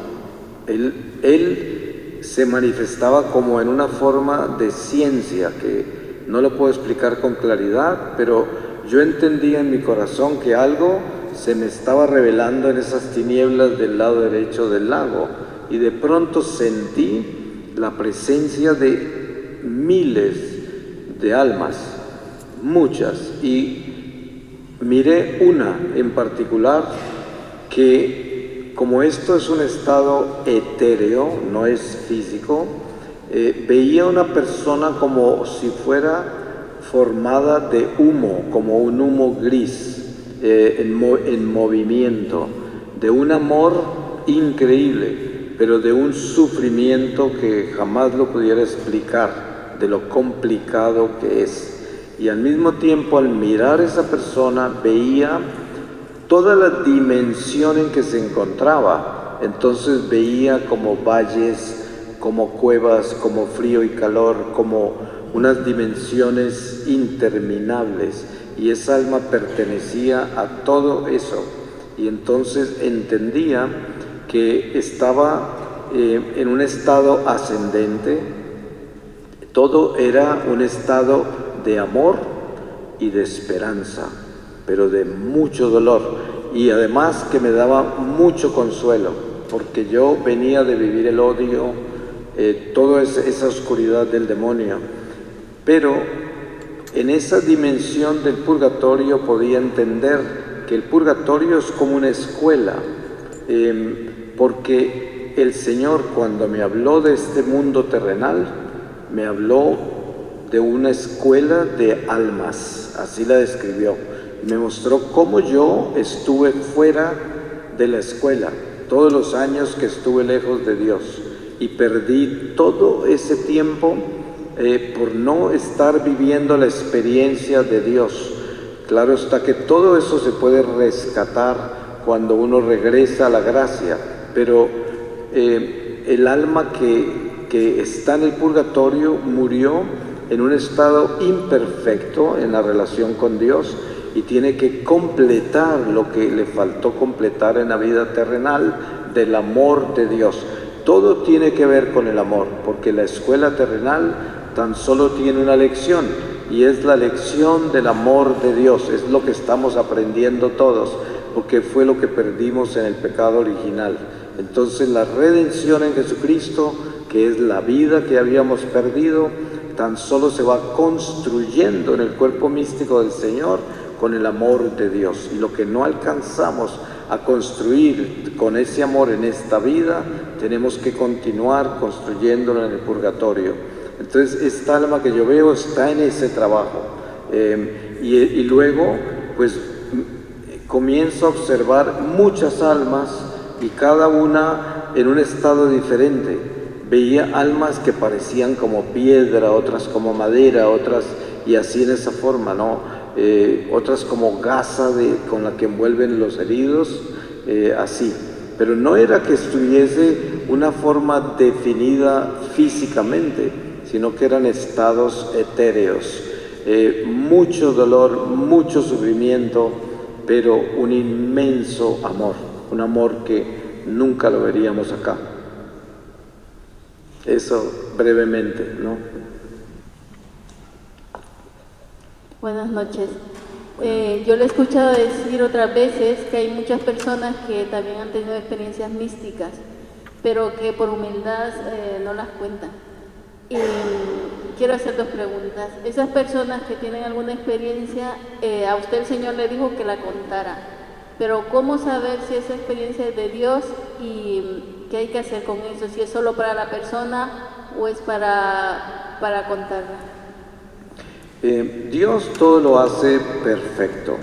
Él se manifestaba como en una forma de ciencia que no lo puedo explicar con claridad, pero yo entendía en mi corazón que algo se me estaba revelando en esas tinieblas del lado derecho del lago, y de pronto sentí la presencia de miles de almas, muchas, y miré una en particular que, como esto es un estado etéreo, no es físico, veía una persona como si fuera formada de humo, como un humo gris, en movimiento, de un amor increíble, pero de un sufrimiento que jamás lo pudiera explicar, de lo complicado que es. Y al mismo tiempo, al mirar a esa persona, veía toda la dimensión en que se encontraba. Entonces veía como valles, como cuevas, como frío y calor, como unas dimensiones interminables, y esa alma pertenecía a todo eso. Y entonces entendía que estaba en un estado ascendente. Todo era un estado de amor y de esperanza. pero de mucho dolor, y además que me daba mucho consuelo, porque yo venía de vivir el odio, toda esa oscuridad del demonio, pero en esa dimensión del purgatorio podía entender que el purgatorio es como una escuela, porque el Señor, cuando me habló de este mundo terrenal, me habló de una escuela de almas, así la describió. Me mostró cómo yo estuve fuera de la escuela, todos los años que estuve lejos de Dios, y perdí todo ese tiempo por no estar viviendo la experiencia de Dios. Claro está que todo eso se puede rescatar cuando uno regresa a la gracia, pero el alma que está en el purgatorio murió en un estado imperfecto en la relación con Dios y tiene que completar lo que le faltó completar en la vida terrenal del amor de Dios. Todo tiene que ver con el amor, porque la escuela terrenal tan solo tiene una lección, y es la lección del amor de Dios. Es lo que estamos aprendiendo todos, porque fue lo que perdimos en el pecado original. Entonces la redención en Jesucristo, que es la vida que habíamos perdido, tan solo se va construyendo en el cuerpo místico del Señor con el amor de Dios. Y lo que no alcanzamos a construir con ese amor en esta vida, tenemos que continuar construyéndolo en el purgatorio. Entonces esta alma que yo veo está en ese trabajo, y luego pues comienzo a observar muchas almas, y cada una en un estado diferente. Veía almas que parecían como piedra, otras como madera, otras y así en esa forma, ¿no? Otras como gasa con la que envuelven los heridos, así. Pero no era que estuviese una forma definida físicamente, sino que eran estados etéreos. Mucho dolor, mucho sufrimiento, pero un inmenso amor, un amor que nunca lo veríamos acá. Eso brevemente, ¿no? Buenas noches. Yo le he escuchado decir otras veces que hay muchas personas que también han tenido experiencias místicas, pero que por humildad no las cuentan. Y quiero hacer dos preguntas. Esas personas que tienen alguna experiencia, a usted el Señor le dijo que la contara, pero ¿cómo saber si esa experiencia es de Dios y qué hay que hacer con eso? Si es solo para la persona o es para contarla. Dios todo lo hace perfecto.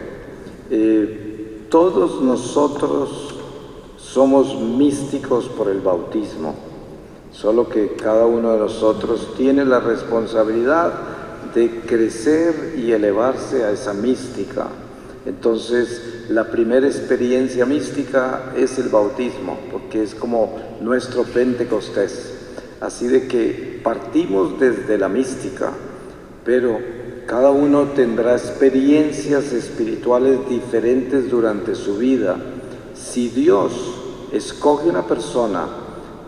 Todos nosotros somos místicos por el bautismo, solo que cada uno de nosotros tiene la responsabilidad de crecer y elevarse a esa mística. Entonces, la primera experiencia mística es el bautismo, porque es como nuestro Pentecostés. Así de que partimos desde la mística, pero cada uno tendrá experiencias espirituales diferentes durante su vida. Si Dios escoge una persona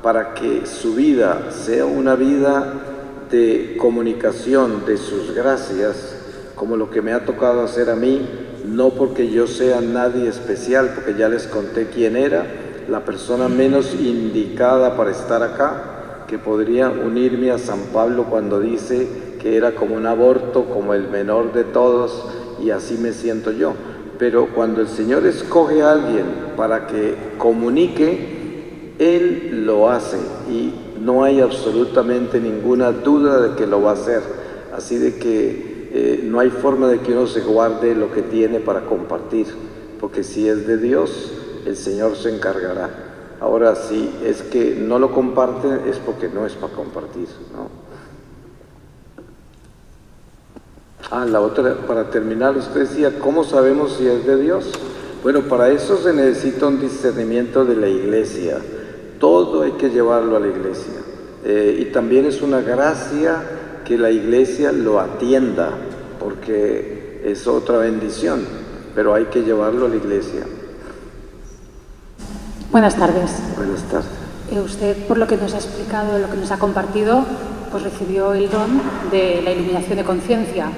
para que su vida sea una vida de comunicación de sus gracias, como lo que me ha tocado hacer a mí, no porque yo sea nadie especial, porque ya les conté quién era, la persona menos indicada para estar acá, que podría unirme a San Pablo cuando dice que era como un aborto, como el menor de todos, y así me siento yo. Pero cuando el Señor escoge a alguien para que comunique, Él lo hace, y no hay absolutamente ninguna duda de que lo va a hacer. Así de que no hay forma de que uno se guarde lo que tiene para compartir, porque si es de Dios, el Señor se encargará. Ahora, si es que no lo comparten, es porque no es para compartir, ¿no? La otra, para terminar, usted decía, ¿cómo sabemos si es de Dios? Bueno, para eso se necesita un discernimiento de la Iglesia. Todo hay que llevarlo a la Iglesia. Y también es una gracia que la Iglesia lo atienda, porque es otra bendición, pero hay que llevarlo a la Iglesia. Buenas tardes. Buenas tardes. Usted, por lo que nos ha explicado, lo que nos ha compartido, pues recibió el don de la iluminación de conciencia.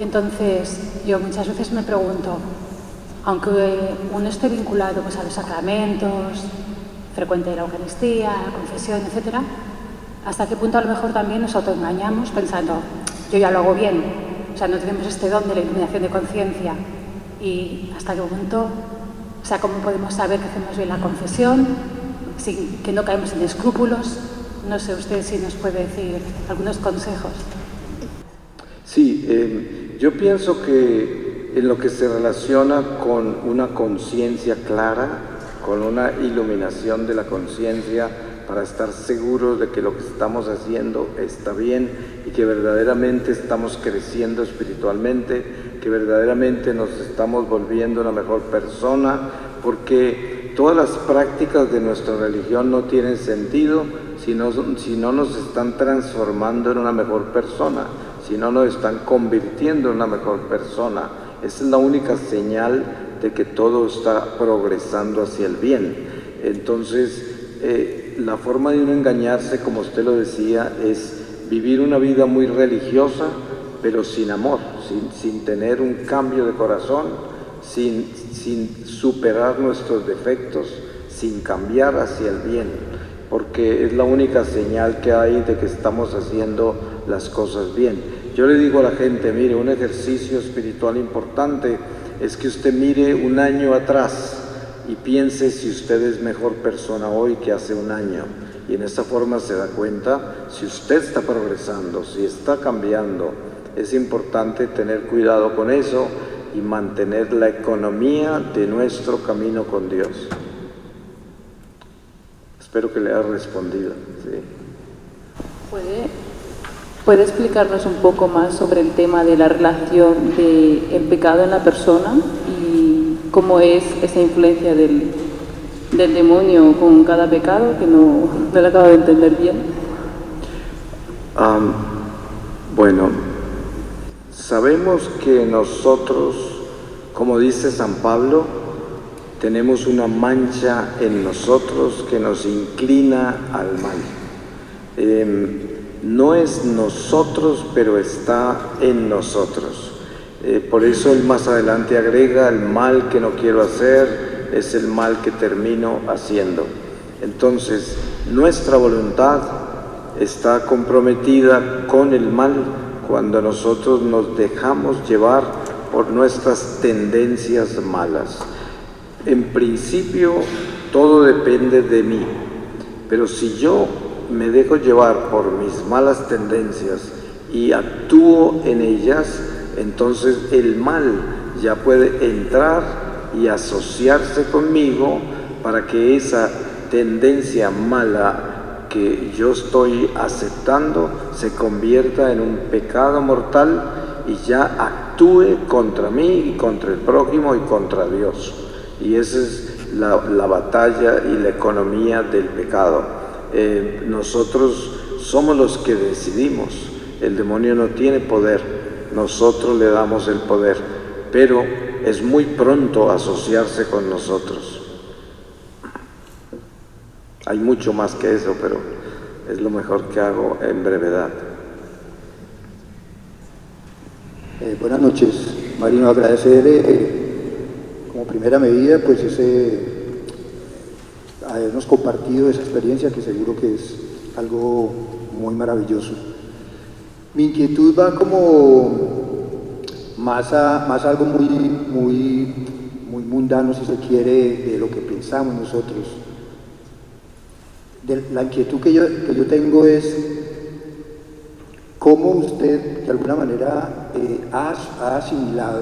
Entonces, yo muchas veces me pregunto, aunque uno esté vinculado pues, a los sacramentos, frecuente la Eucaristía, la confesión, etc., ¿hasta qué punto a lo mejor también nos autoengañamos pensando, yo ya lo hago bien? O sea, no tenemos este don de la iluminación de conciencia. ¿Y hasta qué punto? O sea, ¿cómo podemos saber que hacemos bien la confesión? Que no caemos en escrúpulos. No sé usted si nos puede decir algunos consejos. Sí, yo pienso que en lo que se relaciona con una conciencia clara, con una iluminación de la conciencia, para estar seguros de que lo que estamos haciendo está bien y que verdaderamente estamos creciendo espiritualmente, que verdaderamente nos estamos volviendo una mejor persona, porque todas las prácticas de nuestra religión no tienen sentido si no nos están transformando en una mejor persona, si no nos están convirtiendo en una mejor persona. Esa es la única señal de que todo está progresando hacia el bien. Entonces, la forma de uno engañarse, como usted lo decía, es vivir una vida muy religiosa, pero sin amor, sin tener un cambio de corazón, sin superar nuestros defectos, sin cambiar hacia el bien, porque es la única señal que hay de que estamos haciendo las cosas bien. Yo le digo a la gente, mire, un ejercicio espiritual importante es que usted mire un año atrás y piense si usted es mejor persona hoy que hace un año. Y en esa forma se da cuenta si usted está progresando, si está cambiando. Es importante tener cuidado con eso y mantener la economía de nuestro camino con Dios. Espero que le haya respondido. Sí. ¿Puede explicarnos un poco más sobre el tema de la relación del pecado en la persona y cómo es esa influencia del demonio con cada pecado, que no lo acabo de entender bien? Bueno, sabemos que nosotros, como dice San Pablo, tenemos una mancha en nosotros que nos inclina al mal. No es nosotros, pero está en nosotros. Por eso él más adelante agrega, el mal que no quiero hacer es el mal que termino haciendo. Entonces, nuestra voluntad está comprometida con el mal cuando nosotros nos dejamos llevar por nuestras tendencias malas. En principio, todo depende de mí, pero si yo me dejo llevar por mis malas tendencias y actúo en ellas, entonces el mal ya puede entrar y asociarse conmigo para que esa tendencia mala que yo estoy aceptando se convierta en un pecado mortal y ya actúe contra mí y contra el prójimo y contra Dios. Y esa es la batalla y la economía del pecado. Nosotros somos los que decidimos. El demonio no tiene poder, nosotros le damos el poder, pero es muy pronto asociarse con nosotros. Hay mucho más que eso, pero es lo mejor que hago en brevedad. Buenas noches, Marino. Agradecer como primera medida pues habernos compartido esa experiencia, que seguro que es algo muy maravilloso. Mi inquietud va como más a algo muy mundano, si se quiere, de lo que pensamos nosotros. La inquietud que yo tengo es cómo usted de alguna manera ha asimilado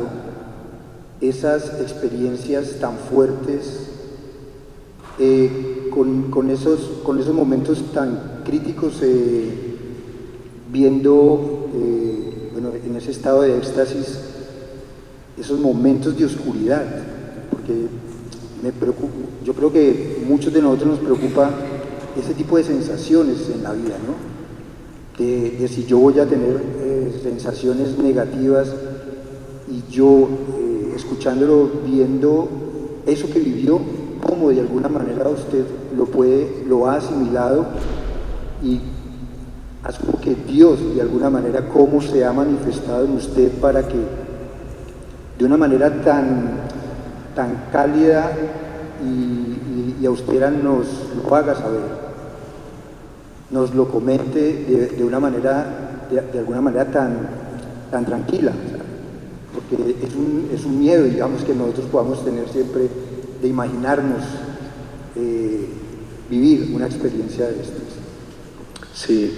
esas experiencias tan fuertes con esos momentos tan críticos, viendo en ese estado de éxtasis esos momentos de oscuridad, porque yo creo que muchos de nosotros nos preocupa ese tipo de sensaciones en la vida, ¿no? De si yo voy a tener sensaciones negativas y yo escuchándolo, viendo eso que vivió, cómo de alguna manera usted lo ha asimilado y haz como que Dios, de alguna manera, cómo se ha manifestado en usted para que de una manera tan cálida y austera nos lo haga saber, nos lo comente de una manera, de alguna manera tan tranquila, porque es un miedo, digamos, que nosotros podamos tener siempre de imaginarnos vivir una experiencia de estas. Sí,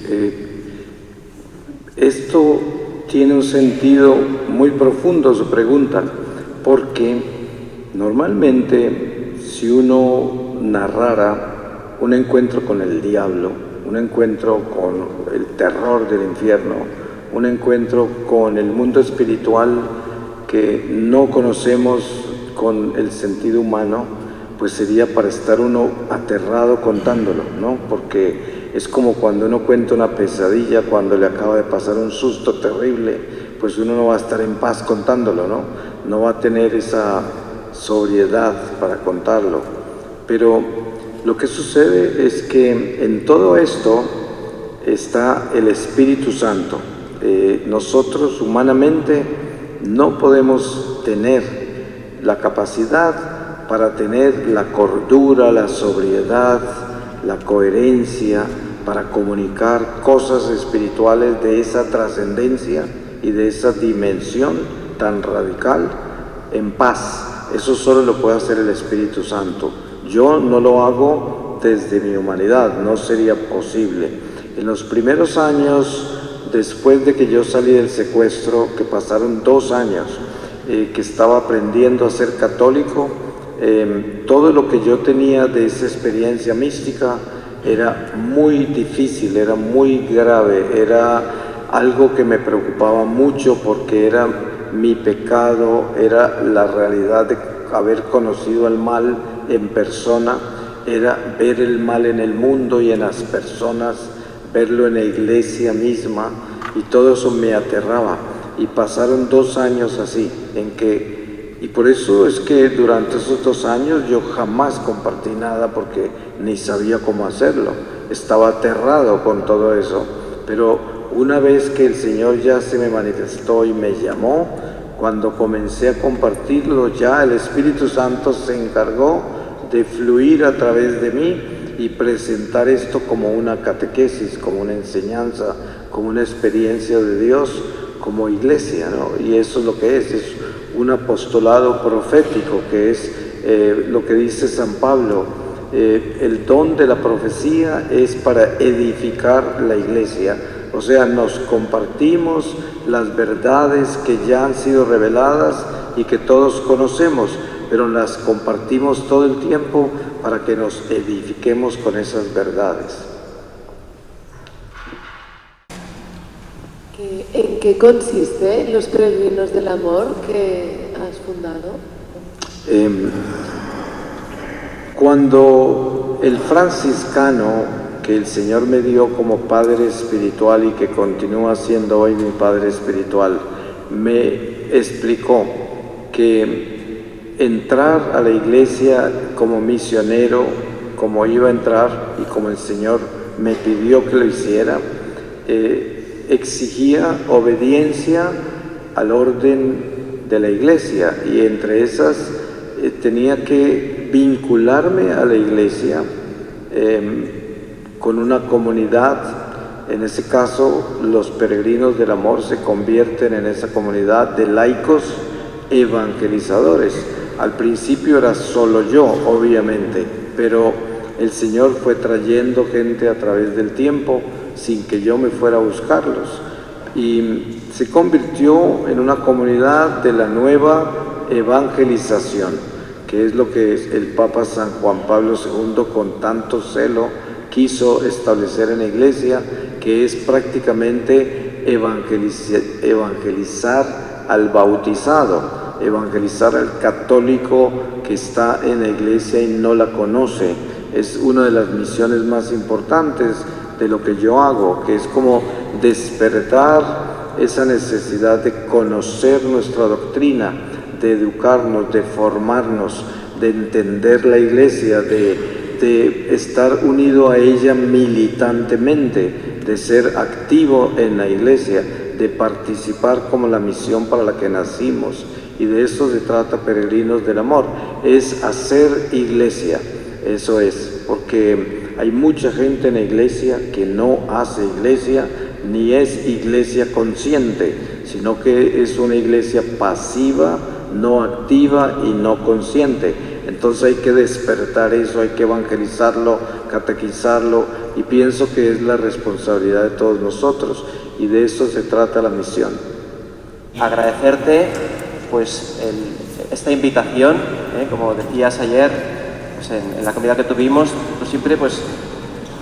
esto tiene un sentido muy profundo, su pregunta, porque normalmente si uno narrara un encuentro con el diablo, un encuentro con el terror del infierno, un encuentro con el mundo espiritual que no conocemos con el sentido humano, pues sería para estar uno aterrado contándolo, ¿no? Porque es como cuando uno cuenta una pesadilla, cuando le acaba de pasar un susto terrible, pues uno no va a estar en paz contándolo, ¿no? No va a tener esa sobriedad para contarlo. Pero lo que sucede es que en todo esto está el Espíritu Santo. Nosotros humanamente no podemos tener la capacidad para tener la cordura, la sobriedad, la coherencia, para comunicar cosas espirituales de esa trascendencia y de esa dimensión tan radical en paz. Eso solo lo puede hacer el Espíritu Santo. Yo no lo hago desde mi humanidad, no sería posible. En los primeros años, después de que yo salí del secuestro, que pasaron 2 años, que estaba aprendiendo a ser católico, todo lo que yo tenía de esa experiencia mística era muy difícil, era muy grave, era algo que me preocupaba mucho porque era mi pecado, era la realidad de haber conocido el mal en persona, era ver el mal en el mundo y en las personas, verlo en la iglesia misma, y todo eso me aterraba. Y pasaron 2 años así, y por eso es que durante esos 2 años yo jamás compartí nada porque ni sabía cómo hacerlo, estaba aterrado con todo eso. Pero una vez que el Señor ya se me manifestó y me llamó, cuando comencé a compartirlo, ya el Espíritu Santo se encargó de fluir a través de mí y presentar esto como una catequesis, como una enseñanza, como una experiencia de Dios, como iglesia, ¿no? Y eso es lo que es un apostolado profético, que es lo que dice San Pablo. El don de la profecía es para edificar la iglesia, o sea, nos compartimos las verdades que ya han sido reveladas y que todos conocemos, pero las compartimos todo el tiempo para que nos edifiquemos con esas verdades. ¿En qué consiste los peregrinos del amor que has fundado? Cuando el franciscano que el Señor me dio como padre espiritual y que continúa siendo hoy mi padre espiritual, me explicó que entrar a la iglesia como misionero, como iba a entrar y como el Señor me pidió que lo hiciera, exigía obediencia al orden de la iglesia, y entre esas tenía que vincularme a la iglesia con una comunidad. En ese caso, los peregrinos del amor se convierten en esa comunidad de laicos evangelizadores. Al principio era solo yo, obviamente, pero el Señor fue trayendo gente a través del tiempo sin que yo me fuera a buscarlos, y se convirtió en una comunidad de la nueva evangelización, que es lo que el Papa San Juan Pablo II con tanto celo quiso establecer en la iglesia, que es prácticamente evangelizar al bautizado, evangelizar al católico que está en la iglesia y no la conoce. Es una de las misiones más importantes de lo que yo hago, que es como despertar esa necesidad de conocer nuestra doctrina, de educarnos, de formarnos, de entender la iglesia, de de estar unido a ella militantemente, de ser activo en la iglesia, de participar como la misión para la que nacimos. Y de eso se trata Peregrinos del Amor, es hacer iglesia, eso es, porque hay mucha gente en la iglesia que no hace iglesia, ni es iglesia consciente, sino que es una iglesia pasiva, no activa y no consciente. Entonces hay que despertar eso, hay que evangelizarlo, catequizarlo, y pienso que es la responsabilidad de todos nosotros, y de eso se trata la misión. Agradecerte pues esta invitación, como decías ayer, pues en la comida que tuvimos, tú siempre pues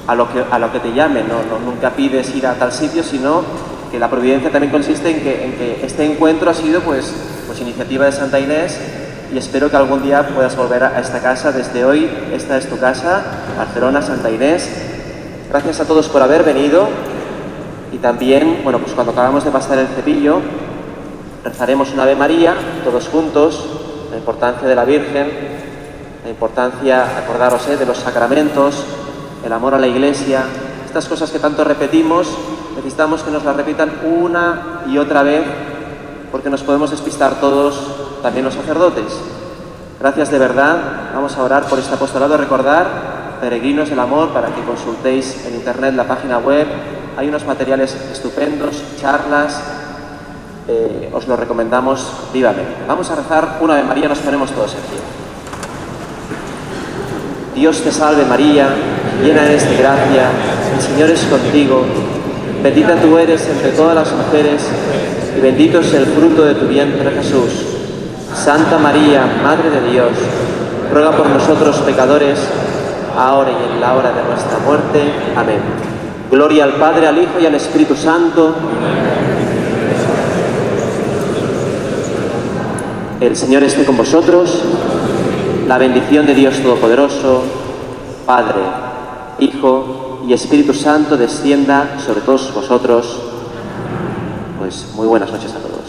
a lo que te llamen, nunca pides ir a tal sitio, sino que la providencia también consiste en que este encuentro ha sido pues iniciativa de Santa Inés, y espero que algún día puedas volver a esta casa. Desde hoy esta es tu casa, Barcelona, Santa Inés. Gracias a todos por haber venido, y también, bueno, pues cuando acabamos de pasar el cepillo, rezaremos una Ave María, todos juntos, la importancia de la Virgen, la importancia, acordaros, de los sacramentos, el amor a la Iglesia, estas cosas que tanto repetimos, necesitamos que nos las repitan una y otra vez, porque nos podemos despistar todos, también los sacerdotes. Gracias de verdad, vamos a orar por este apostolado, recordar, Peregrinos del Amor, para que consultéis en internet la página web, hay unos materiales estupendos, charlas, os lo recomendamos vivamente. Vamos a rezar una Ave María, nos ponemos todos en pie. Dios te salve María, llena eres de gracia, el Señor es contigo, bendita tú eres entre todas las mujeres, y bendito es el fruto de tu vientre Jesús. Santa María, Madre de Dios, ruega por nosotros pecadores, ahora y en la hora de nuestra muerte. Amén. Gloria al Padre, al Hijo y al Espíritu Santo. El Señor esté con vosotros. La bendición de Dios Todopoderoso, Padre, Hijo y Espíritu Santo, descienda sobre todos vosotros. Pues muy buenas noches a todos.